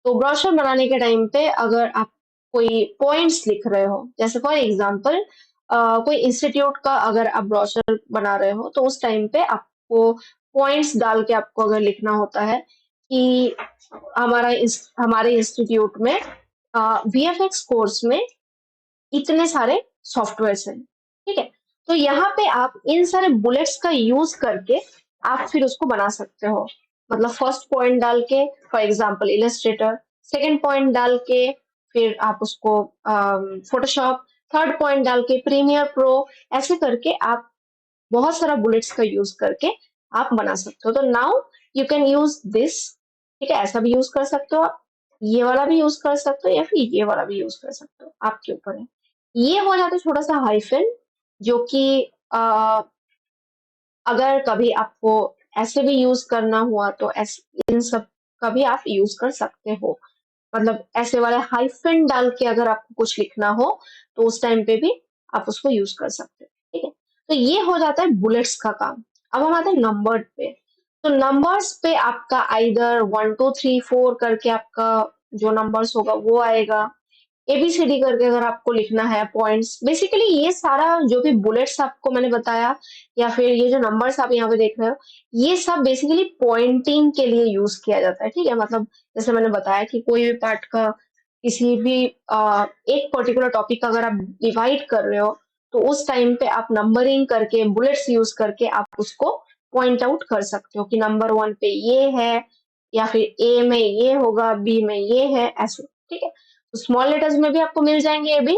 तो ब्रोशर बनाने के टाइम पे अगर आप कोई पॉइंट्स लिख रहे हो, जैसे फॉर एग्जांपल कोई इंस्टीट्यूट का अगर आप ब्रोशर बना रहे हो, तो उस टाइम पे आपको पॉइंट्स डाल के आपको अगर लिखना होता है कि हमारे इंस्टीट्यूट में वीएफएक्स कोर्स में इतने सारे सॉफ्टवेयर हैं, ठीक है। तो यहाँ पे आप इन सारे बुलेट्स का यूज करके आप फिर उसको बना सकते हो, मतलब फर्स्ट पॉइंट डाल के for example Illustrator, second point डाल के फिर आप उसको फोटोशॉप, थर्ड पॉइंट डाल के प्रीमियर प्रो, ऐसे करके आप बहुत सारा बुलेट्स का यूज करके आप बना सकते हो। तो now you can use this, ठीक है, ऐसा भी यूज कर सकते हो आप, ये वाला भी यूज कर सकते हो या फिर ये वाला भी यूज कर सकते हो, आपके ऊपर है। ये हो जाता है थोड़ा सा हाइफन, जो कि अगर कभी आपको ऐसे भी यूज करना हुआ तो इन सब का भी आप यूज कर सकते हो, मतलब ऐसे वाले हाइफन डाल के अगर आपको कुछ लिखना हो तो उस टाइम पे भी आप उसको यूज कर सकते हो, ठीक है। तो ये हो जाता है बुलेट्स का काम। अब हम आते हैं नंबर पे। तो नंबर्स पे आपका आइदर 1 2 3 4 करके आपका जो नंबर्स होगा वो आएगा, ABCD करके अगर आपको लिखना है पॉइंट्स, बेसिकली ये सारा जो भी बुलेट्स आपको मैंने बताया या फिर ये जो नंबर्स आप यहाँ पे देख रहे हो, ये सब बेसिकली पॉइंटिंग के लिए यूज किया जाता है, ठीक है। मतलब जैसे मैंने बताया कि कोई भी पार्ट का किसी भी एक पर्टिकुलर टॉपिक का अगर आप डिवाइड कर रहे हो, तो उस टाइम पे आप नंबरिंग करके बुलेट्स यूज करके आप उसको पॉइंट आउट कर सकते हो कि नंबर 1 पे ये है, या फिर A में ये होगा, B में ये है, ऐसे, ठीक है। तो स्मॉल लेटर्स में भी आपको मिल जाएंगे A B,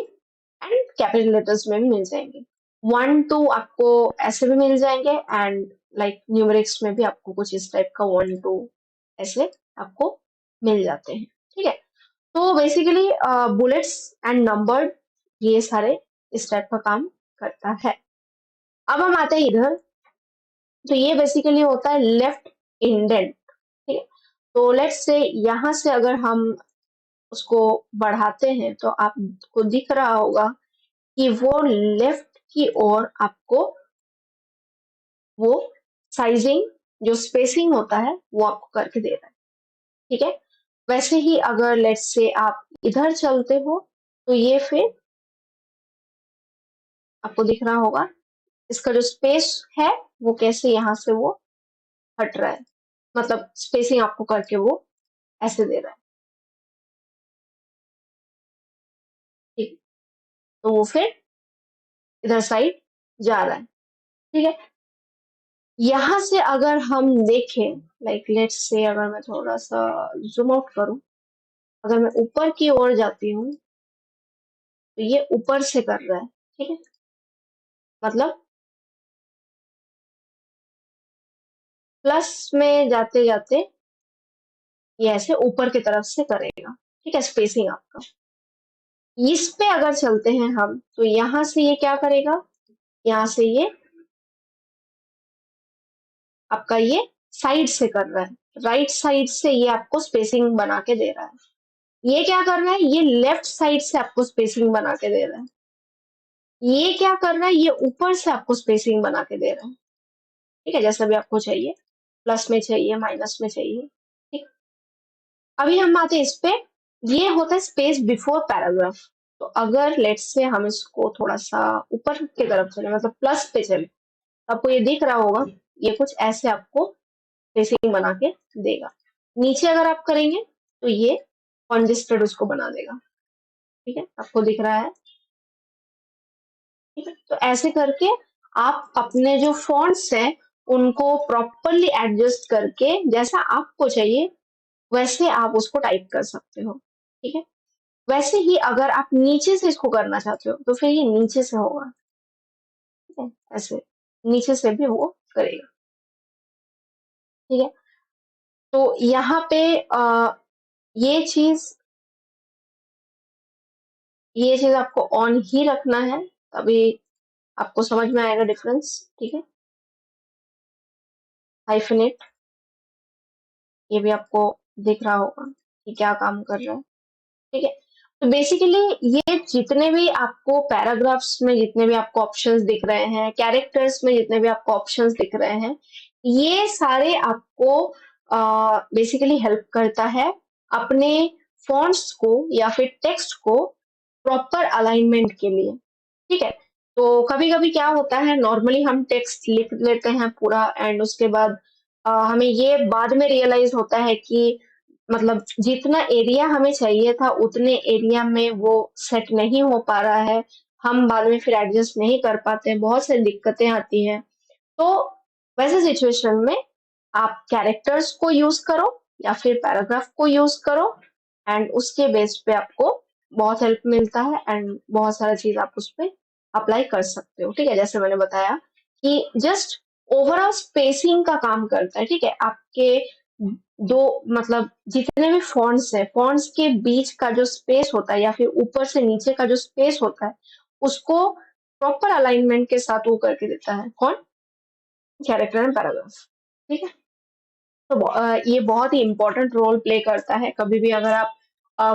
and capital letters में भी मिल जाएंगे। 1 2 आपको ऐसे भी मिल जाएंगे, एंड लाइक न्यूमेरिक्स में भी आपको कुछ इस टाइप का 1 2 ऐसे आपको मिल जाते हैं, ठीक है। तो बेसिकली बुलेट्स एंड नंबर ये सारे इस टाइप का काम करता है। अब हम आते हैं इधर, तो ये बेसिकली होता है लेफ्ट इंडेंट, ठीक है। तो लेट्स से यहाँ से अगर हम उसको बढ़ाते हैं तो आपको दिख रहा होगा कि वो लेफ्ट की ओर आपको वो साइजिंग जो स्पेसिंग होता है वो आपको करके दे रहा है, ठीक है। वैसे ही अगर लेट्स से आप इधर चलते हो तो ये फिर आपको दिख रहा होगा इसका जो स्पेस है वो कैसे यहाँ से वो हट रहा है, मतलब स्पेसिंग आपको करके वो ऐसे दे रहा है, ठीक। तो वो फिर इधर साइड जा रहा है, ठीक है। यहाँ से अगर हम देखें, लाइक लेट्स से अगर मैं थोड़ा सा जूम आउट करूं, अगर मैं ऊपर की ओर जाती हूँ तो ये ऊपर से कर रहा है, ठीक है। मतलब प्लस में जाते जाते ये ऐसे ऊपर की तरफ से करेगा, ठीक है, स्पेसिंग आपका। इस पे अगर चलते हैं हम तो यहाँ से ये क्या करेगा, यहाँ से ये आपका ये साइड से कर रहा है, राइट साइड से ये आपको स्पेसिंग बना के दे रहा है। ये क्या कर रहा है, ये लेफ्ट साइड से आपको स्पेसिंग बना के दे रहा है। ये क्या कर रहा है, ये ऊपर से आपको स्पेसिंग बना के दे रहा है, ठीक है, जैसा भी आपको चाहिए, प्लस में चाहिए, माइनस में चाहिए, ठीक। अभी हम आते हैं इस पे, ये होता है स्पेस बिफोर पैराग्राफ। तो अगर लेट्स से हम इसको थोड़ा सा ऊपर की तरफ चले, मतलब प्लस पे चले, तो आपको ये दिख रहा होगा ये कुछ ऐसे आपको स्पेसिंग बना के देगा। नीचे अगर आप करेंगे तो ये कंजेस्टेड उसको बना देगा, ठीक है, आपको दिख रहा है, ठीक है। तो ऐसे करके आप अपने जो फॉन्ट्स हैं उनको प्रॉपरली एडजस्ट करके जैसा आपको चाहिए वैसे आप उसको टाइप कर सकते हो, ठीक है। वैसे ही अगर आप नीचे से इसको करना चाहते हो तो फिर ये नीचे से होगा, ठीक है, ऐसे नीचे से भी वो करेगा, ठीक है। तो यहाँ पे ये चीज ये चीज आपको ऑन ही रखना है, तभी आपको समझ में आएगा डिफरेंस, ठीक है। हाइफिनेट ये भी आपको दिख रहा होगा कि क्या काम कर रहा है, ठीक है। तो बेसिकली ये जितने भी आपको पैराग्राफ्स में जितने भी आपको ऑप्शंस दिख रहे हैं, कैरेक्टर्स में जितने भी आपको ऑप्शंस दिख रहे हैं, ये सारे आपको बेसिकली हेल्प करता है अपने फॉन्ट्स को या फिर टेक्स्ट को प्रॉपर अलाइनमेंट के लिए, ठीक है। तो कभी कभी क्या होता है, नॉर्मली हम टेक्स्ट लिख लेते हैं पूरा, एंड उसके बाद हमें ये बाद में रियलाइज होता है कि मतलब जितना एरिया हमें चाहिए था उतने एरिया में वो सेट नहीं हो पा रहा है, हम बाद में फिर एडजस्ट नहीं कर पाते हैं, बहुत सारी दिक्कतें आती हैं। तो वैसे सिचुएशन में आप कैरेक्टर्स को यूज करो या फिर पैराग्राफ को यूज करो, एंड उसके बेस पे आपको बहुत हेल्प मिलता है, एंड बहुत सारा चीज आप उस पर अप्लाई कर सकते हो, ठीक है। जैसे मैंने बताया कि जस्ट ओवरऑल स्पेसिंग का काम करता है, ठीक है। आपके दो मतलब जितने भी फॉन्ट्स है, फॉन्ट्स के बीच का जो स्पेस होता है या फिर ऊपर से नीचे का जो स्पेस होता है उसको प्रॉपर अलाइनमेंट के साथ वो करके देता है कौन, कैरेक्टर एंड पैराग्राफ, ठीक है। तो ये बहुत ही इंपॉर्टेंट रोल प्ले करता है। कभी भी अगर आप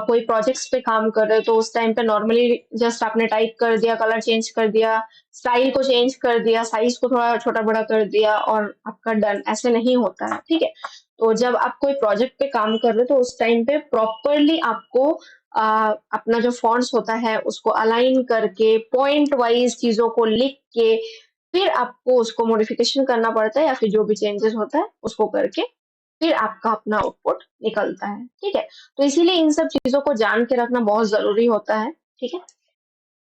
कोई प्रोजेक्ट्स पे काम कर रहे हो तो उस टाइम पे नॉर्मली जस्ट आपने टाइप कर दिया, कलर चेंज कर दिया, स्टाइल को चेंज कर दिया, साइज को थोड़ा छोटा बड़ा कर दिया और आपका डन, ऐसे नहीं होता है, ठीक है। तो जब आप कोई प्रोजेक्ट पे काम कर रहे हो तो उस टाइम पे प्रॉपरली आपको अपना जो फॉन्ट्स होता है उसको अलाइन करके पॉइंट वाइज चीजों को लिख के फिर आपको उसको मॉडिफिकेशन करना पड़ता है या फिर जो भी चेंजेस होता है उसको करके फिर आपका अपना आउटपुट निकलता है। ठीक है, तो इसीलिए इन सब चीजों को जान के रखना बहुत जरूरी होता है। ठीक है,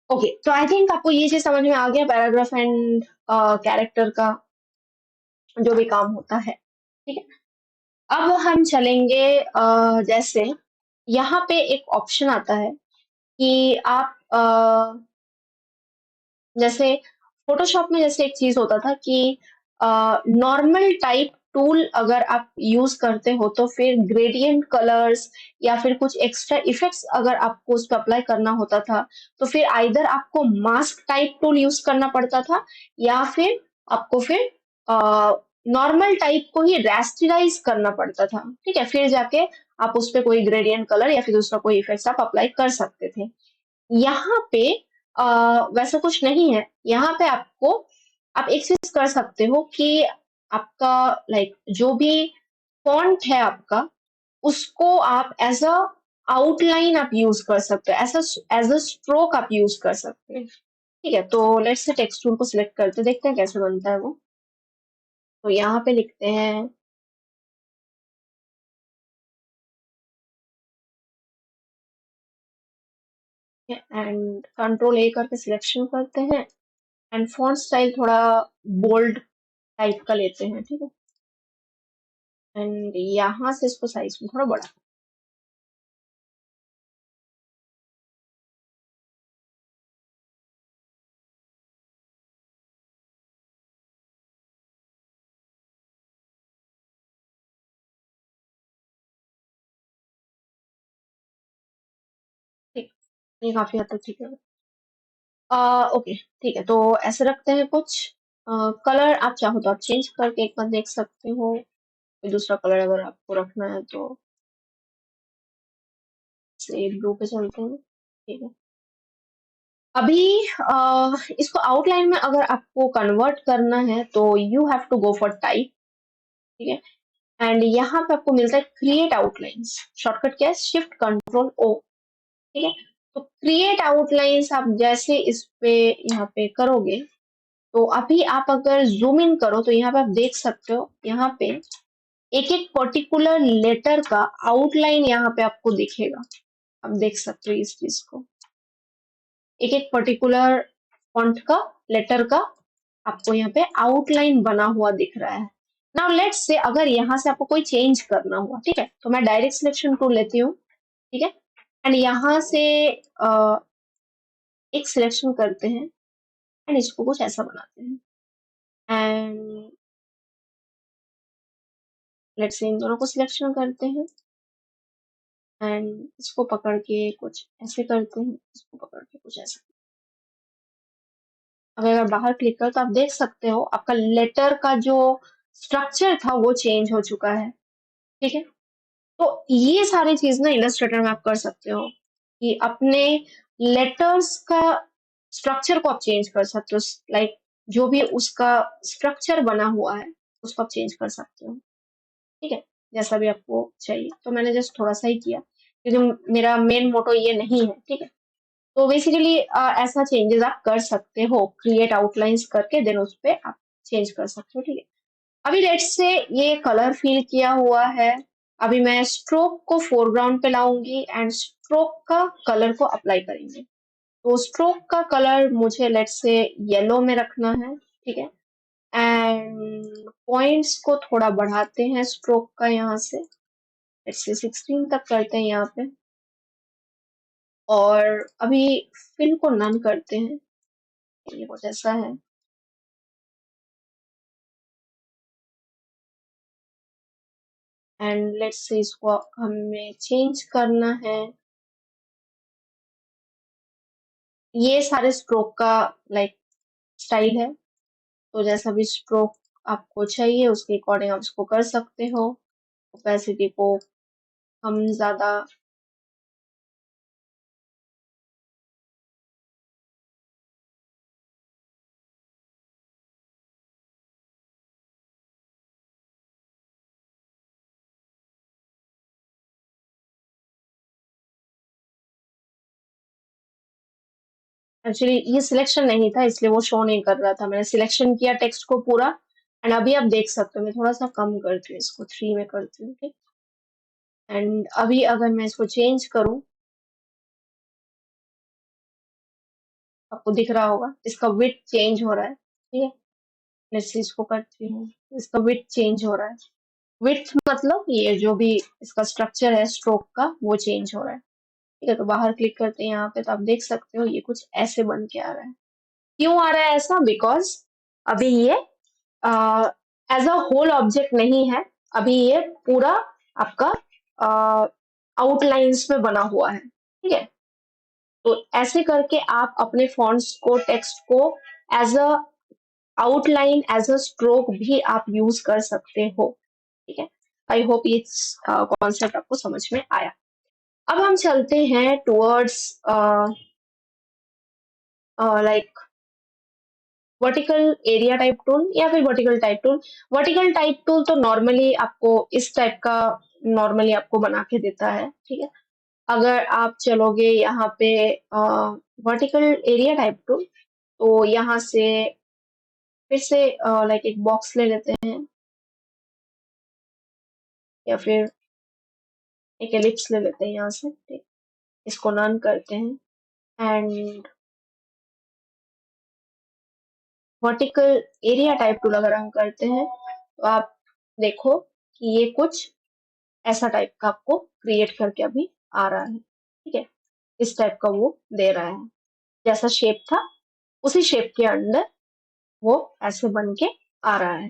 ओके, तो आई थिंक आपको ये चीज समझ में आ गया पैराग्राफ एंड कैरेक्टर का जो भी काम होता है। ठीक है, अब हम चलेंगे जैसे यहाँ पे एक ऑप्शन आता है कि आप जैसे फोटोशॉप में जैसे एक चीज होता था कि नॉर्मल टाइप टूल अगर आप यूज करते हो तो फिर ग्रेडियंट कलर्स या फिर कुछ एक्स्ट्रा इफेक्ट्स अगर आपको उस पर अप्लाई करना होता था तो फिर आइदर आपको मास्क टाइप टूल यूज करना पड़ता था या फिर आपको फिर नॉर्मल टाइप को ही रैस्टराइज करना पड़ता था। ठीक है, फिर जाके आप उस पर कोई ग्रेडियंट कलर या फिर दूसरा कोई इफेक्ट्स आप अप्लाई कर सकते थे। यहाँ पे वैसा कुछ नहीं है। यहाँ पे आपको आप एक चीज कर सकते हो कि आपका लाइक जो भी फॉन्ट है आपका उसको आप एज अ आउटलाइन आप यूज कर सकते हो, एज अ स्ट्रोक आप यूज कर सकते हैं। ठीक है, तो लेट्स से टेक्स्ट टूल को सिलेक्ट करते देखते हैं कैसे बनता है वो। तो यहाँ पे लिखते हैं एंड कंट्रोल ए करके सिलेक्शन करते हैं एंड फॉन्ट स्टाइल थोड़ा बोल्ड टाइप का लेते हैं। ठीक है, एंड यहाँ से इसको साइज में थोड़ा बड़ा ठीक, ये काफी हद तक ठीक है। ओके, ठीक है, तो ऐसे रखते हैं कुछ कलर आप चाहो तो आप चेंज करके एक बार देख सकते हो। कोई दूसरा कलर अगर आपको रखना है तो से ब्लू पे चलते हैं। ठीक है, अभी इसको आउटलाइन में अगर आपको कन्वर्ट करना है तो you have to go for type. ठीक है, एंड यहाँ पे आपको मिलता है क्रिएट आउटलाइंस। शॉर्टकट क्या है? Shift control O. ठीक है, तो क्रिएट आउटलाइंस आप जैसे इस पे यहाँ पे करोगे तो अभी आप अगर जूम इन करो तो यहाँ पे आप देख सकते हो, यहाँ पे एक एक पर्टिकुलर लेटर का आउटलाइन यहाँ पे आपको दिखेगा। आप देख सकते हो इस चीज को, एक एक पर्टिकुलर फॉन्ट का लेटर का आपको यहाँ पे आउटलाइन बना हुआ दिख रहा है। नाउ लेट्स से अगर यहाँ से आपको कोई चेंज करना हुआ, ठीक है, तो मैं डायरेक्ट सिलेक्शन टूल लेती हूँ। ठीक है, एंड यहाँ से एक सिलेक्शन करते हैं एंड इसको कुछ ऐसा बनाते हैं एंड लेट्स से इन दोनों को सिलेक्शन करते हैं एंड इसको पकड़ के कुछ ऐसे करते हैं, इसको पकड़ के कुछ ऐसा। अगर बाहर क्लिक करो तो आप देख सकते हो आपका लेटर का जो स्ट्रक्चर था वो चेंज हो चुका है। ठीक है, तो ये सारी चीज ना इलस्ट्रेटर में आप कर सकते हो कि अपने लेटर्स का स्ट्रक्चर को आप चेंज कर सकते हो। लाइक जो भी उसका स्ट्रक्चर बना हुआ है उसको आप चेंज कर सकते हो। ठीक है, जैसा भी आपको चाहिए। तो मैंने जस्ट थोड़ा सा ही किया क्योंकि मेरा मेन मोटो ये नहीं है। ठीक है, तो बेसिकली ऐसा चेंजेस आप कर सकते हो क्रिएट आउटलाइंस करके, देन उस पे आप चेंज कर सकते हो। ठीक है, अभी लेट्स से ये कलर फिल किया हुआ है। अभी मैं स्ट्रोक को फोरग्राउंड पे लाऊंगी एंड स्ट्रोक का कलर को अप्लाई करेंगे। तो स्ट्रोक का कलर मुझे लेट्स से येलो में रखना है। ठीक है, एंड पॉइंट्स को थोड़ा बढ़ाते हैं स्ट्रोक का, यहाँ से लेट्स से 16 तक करते हैं यहाँ पे। और अभी फिल को नन करते हैं, ये कुछ ऐसा है। एंड लेट्स से इसको हमें चेंज करना है। ये सारे स्ट्रोक का लाइक स्टाइल है, तो जैसा भी स्ट्रोक आपको चाहिए उसके अकॉर्डिंग आप इसको कर सकते हो। ओपेसिटी को हम ज्यादा एक्चुअली ये सिलेक्शन नहीं था इसलिए वो शो नहीं कर रहा था। मैंने सिलेक्शन किया टेक्स्ट को पूरा एंड अभी आप देख सकते हो। मैं थोड़ा सा कम करती हूँ इसको, 3 में करती हूँ, ठीक। एंड अभी अगर मैं इसको चेंज करूँ, आपको दिख रहा होगा इसका विड्थ चेंज हो रहा है, ठीक है। मैं इस चीज को करती हूँ, इसका विड्थ चेंज हो रहा है। विड्थ मतलब ये जो भी इसका स्ट्रक्चर है स्ट्रोक का वो चेंज हो रहा है, ठीक है। तो बाहर क्लिक करते हैं यहाँ पे तो आप देख सकते हो ये कुछ ऐसे बन के आ रहा है। क्यों आ रहा है ऐसा? बिकॉज अभी ये एज अ होल ऑब्जेक्ट नहीं है, अभी ये पूरा आपका आउटलाइंस में बना हुआ है, ठीक है। तो ऐसे करके आप अपने फॉन्ट्स को, टेक्स्ट को as a outline, as a stroke भी आप यूज कर सकते हो, ठीक है। आई होप ये कॉन्सेप्ट आपको समझ में आया। अब हम चलते हैं towards like vertical area type tool या फिर vertical type tool. Vertical type tool तो नॉर्मली आपको इस टाइप का नॉर्मली आपको बना के देता है, ठीक है। अगर आप चलोगे यहाँ पे वर्टिकल एरिया टाइप टूल, तो यहाँ से फिर से लाइक एक बॉक्स ले लेते हैं या फिर एक एलिप्स ले लेते हैं यहाँ से, ठीक। इसको नन करते हैं and vertical area type tool अगर हम करते हैं तो आप देखो कि ये कुछ ऐसा टाइप का आपको क्रिएट करके अभी आ रहा है, ठीक है। इस टाइप का वो दे रहा है, जैसा शेप था उसी शेप के अंदर वो ऐसे बन के आ रहा है।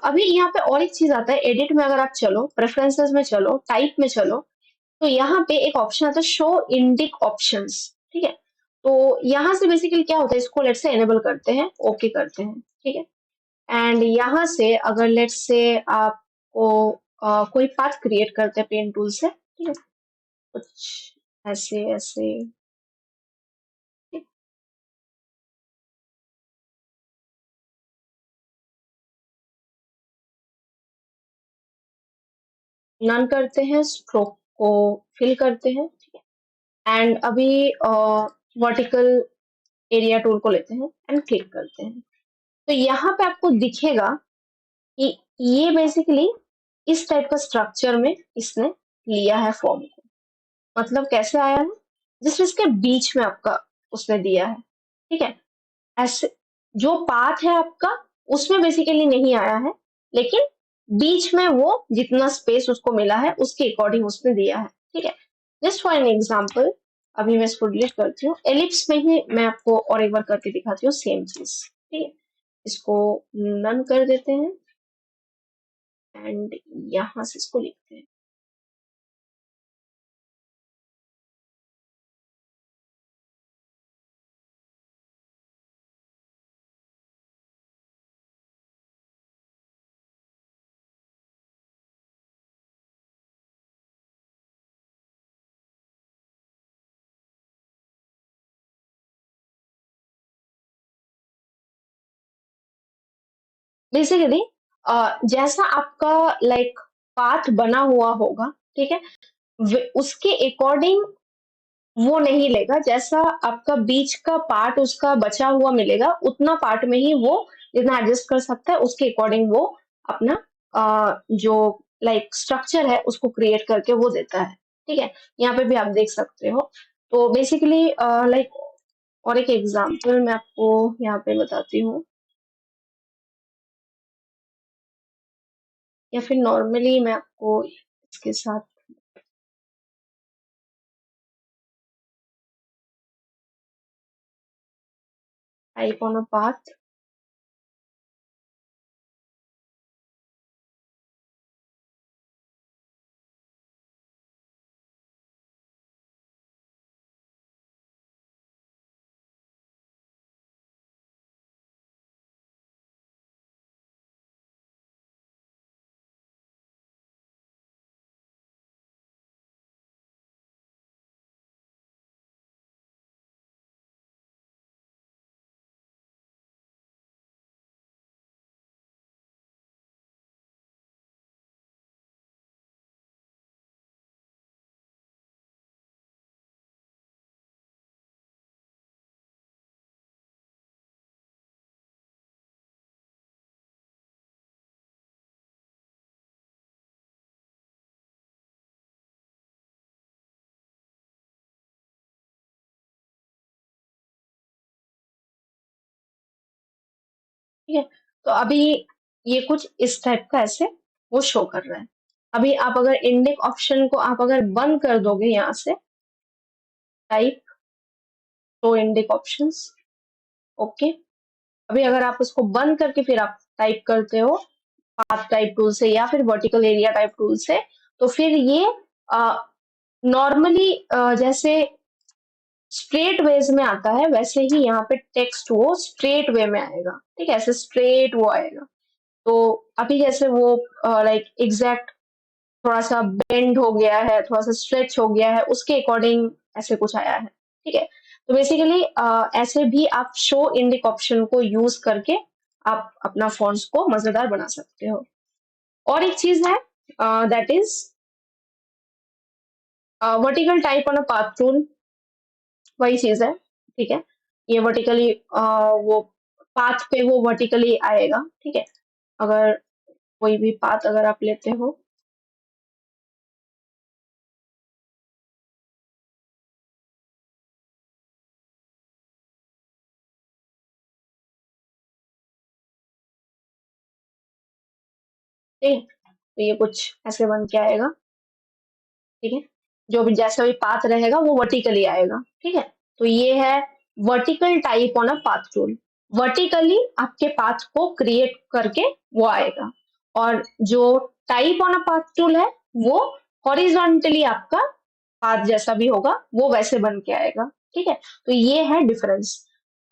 अभी यहाँ पे और एक चीज आता है, एडिट में अगर आप चलो, प्रेफरेंसेस में चलो, टाइप में चलो, तो यहाँ पे एक ऑप्शन आता है शो इंडिक ऑप्शंस, ठीक है। तो यहाँ से बेसिकली क्या होता है, इसको लेट से एनेबल करते हैं, ओके करते हैं, ठीक है। एंड यहाँ से अगर लेट से आपको कोई पाथ क्रिएट करते हैं पेन टूल से, ठीक है, कुछ ऐसे ऐसे, नन करते हैं, स्ट्रोक को फिल करते हैं, ठीक है। एंड अभी वर्टिकल एरिया टूल को लेते हैं एंड क्लिक करते हैं। तो यहाँ पे आपको दिखेगा कि ये बेसिकली इस टाइप का स्ट्रक्चर में इसने लिया है फॉर्म को। मतलब कैसे आया है, जिस इसके बीच में आपका उसने दिया है, ठीक है। ऐसे जो पाथ है आपका उसमें बेसिकली नहीं आया है, लेकिन बीच में वो जितना स्पेस उसको मिला है उसके अकॉर्डिंग उसने दिया है, ठीक है। जस्ट फॉर एन एग्जाम्पल, अभी मैं इसको डिलीट करती हूँ, एलिप्स में ही मैं आपको और एक बार करके दिखाती हूँ सेम चीज, ठीक है। इसको नन कर देते हैं एंड यहाँ से इसको लिखते हैं। बेसिकली जैसा आपका लाइक पाथ बना हुआ होगा, ठीक है, उसके अकॉर्डिंग वो नहीं लेगा। जैसा आपका बीच का पार्ट उसका बचा हुआ मिलेगा, उतना पार्ट में ही वो जितना एडजस्ट कर सकता है उसके अकॉर्डिंग वो अपना जो लाइक स्ट्रक्चर है उसको क्रिएट करके वो देता है, ठीक है। यहाँ पे भी आप देख सकते हो। तो बेसिकली लाइक और एक एग्जांपल मैं आपको यहाँ पे बताती हूँ, या फिर नॉर्मली मैं आपको इसके साथ टाइप ऑन अ पाथ, ठीक है। तो अभी ये कुछ इस टाइप का ऐसे वो शो कर रहा है। अभी आप अगर इंडेक्स ऑप्शन को आप अगर बंद कर दोगे यहाँ से, type show index options, okay. अभी अगर आप उसको बंद करके फिर आप टाइप करते हो पाथ टाइप टूल से या फिर वर्टिकल एरिया टाइप टूल से, तो फिर ये नॉर्मली जैसे स्ट्रेट वेज में आता है वैसे ही यहाँ पे टेक्स्ट वो स्ट्रेट वे में आएगा, ठीक है, ऐसे स्ट्रेट वो आएगा। तो अभी जैसे वो लाइक एग्जैक्ट थोड़ा सा बेंड हो गया है, थोड़ा सा स्ट्रेच हो गया है, उसके अकॉर्डिंग ऐसे कुछ आया है, ठीक है। तो बेसिकली ऐसे भी आप शो इंडेक्स ऑप्शन को यूज करके आप अपना फॉन्ट्स को मजेदार बना सकते हो। और एक चीज है that is vertical type on a path tool, वही चीज है, ठीक है। ये वर्टिकली वो पाथ पे वो वर्टिकली आएगा, ठीक है। अगर कोई भी पाथ अगर आप लेते हो, ठीक है, तो ये कुछ ऐसे बन के आएगा, ठीक है। जो भी जैसा भी पाथ रहेगा वो वर्टिकली आएगा, ठीक है। तो ये है vertical type on a path tool. Vertically आपके पाथ को क्रिएट करके वो आएगा, और जो type on a path tool है वो हॉरिजॉन्टली आपका पाथ जैसा भी होगा वो वैसे बन के आएगा, ठीक है। तो ये है डिफरेंस।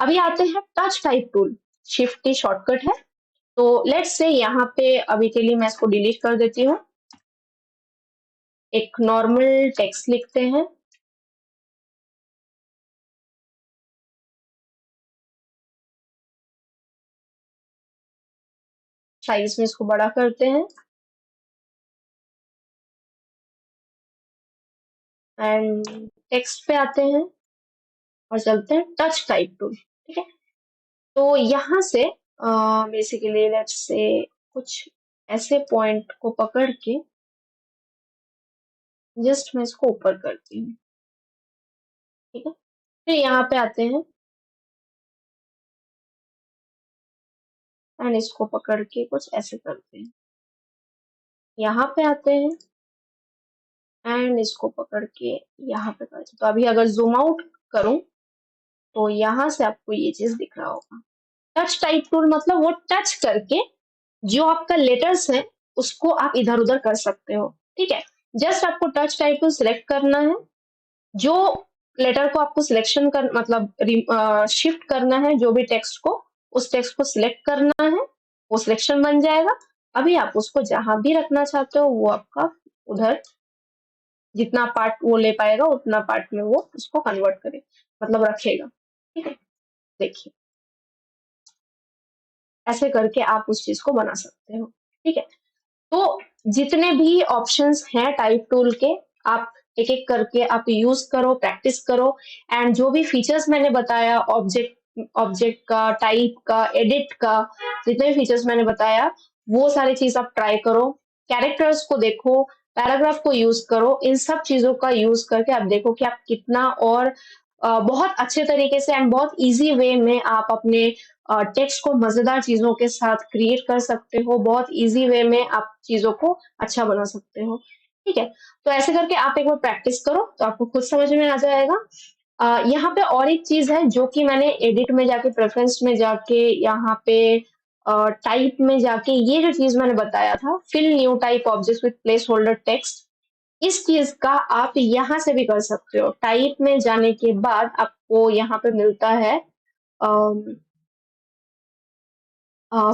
अभी आते हैं टच टाइप टूल। शिफ्ट की शॉर्टकट है। तो लेट्स से यहाँ पे अभी के लिए मैं इसको डिलीट कर देती हूँ। एक नॉर्मल टेक्स्ट लिखते हैं, साइज में इसको बड़ा करते हैं, एंड टेक्स्ट पे आते हैं और चलते हैं टच टाइप टूल, ठीक है। तो यहाँ से बेसिकली लेट्स से कुछ ऐसे पॉइंट को पकड़ के जस्ट मैं इसको ऊपर करती हूँ, ठीक है। फिर यहाँ पे आते हैं एंड इसको पकड़ के कुछ ऐसे करते हैं। यहाँ पे आते हैं एंड इसको पकड़ के यहाँ पे करते हैं। तो अभी अगर जूम आउट करूं तो यहाँ से आपको ये चीज दिख रहा होगा। टच टाइप टूल मतलब वो टच करके जो आपका लेटर्स है उसको आप इधर उधर कर सकते हो, ठीक है। जस्ट आपको टच टाइप टूल सिलेक्ट करना है, जो लेटर को आपको सिलेक्शन कर मतलब शिफ्ट करना है, जो भी टेक्स्ट को, उस टेक्स्ट को सिलेक्ट करना है, वो सिलेक्शन बन जाएगा। अभी आप उसको जहां भी रखना चाहते हो वो आपका उधर जितना पार्ट वो ले पाएगा उतना पार्ट में वो उसको कन्वर्ट करे मतलब रखेगा, ठीक है। देखिए ऐसे करके आप उस चीज को बना सकते हो, ठीक है। तो जितने भी ऑप्शंस हैं टाइप टूल के, आप एक एक करके आप यूज करो, प्रैक्टिस करो, एंड जो भी फीचर्स मैंने बताया ऑब्जेक्ट ऑब्जेक्ट का, टाइप का, एडिट का, जितने भी फीचर्स मैंने बताया वो सारी चीज आप ट्राई करो। कैरेक्टर्स को देखो, पैराग्राफ को यूज करो, इन सब चीजों का यूज करके आप देखो कि आप कितना और बहुत अच्छे तरीके से एंड बहुत इजी वे में आप अपने टेक्स्ट को मजेदार चीजों के साथ क्रिएट कर सकते हो, बहुत इजी वे में आप चीजों को अच्छा बना सकते हो, ठीक है। तो ऐसे करके आप एक बार प्रैक्टिस करो तो आपको खुद समझ में आ जाएगा। यहाँ पे और एक चीज है जो कि मैंने एडिट में जाके, प्रेफरेंस में जाके, यहाँ पे टाइप में जाके ये जो चीज मैंने बताया था, fill new type object with placeholder text, इस चीज का आप यहाँ से भी कर सकते हो। टाइप में जाने के बाद आपको यहाँ पे मिलता है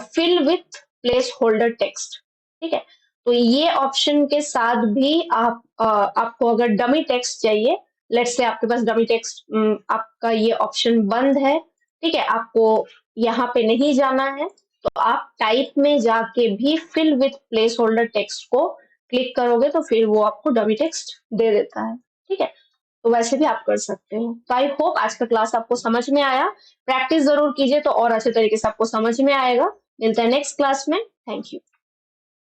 fill with placeholder text, ठीक है। तो ये ऑप्शन के साथ भी आप आपको अगर डमी टेक्स्ट चाहिए, लेट्स से आपके पास डमी टेक्स्ट, आपका ये ऑप्शन बंद है, ठीक है, आपको यहाँ पे नहीं जाना है, तो आप टाइप में जाके भी fill with placeholder text को क्लिक करोगे तो फिर वो आपको डमी टेक्स्ट दे देता है, ठीक है। तो वैसे भी आप कर सकते हो। तो आई होप आज का क्लास आपको समझ में आया। प्रैक्टिस जरूर कीजिए तो और अच्छे तरीके से आपको समझ में आएगा। मिलते हैं नेक्स्ट क्लास में। Thank you.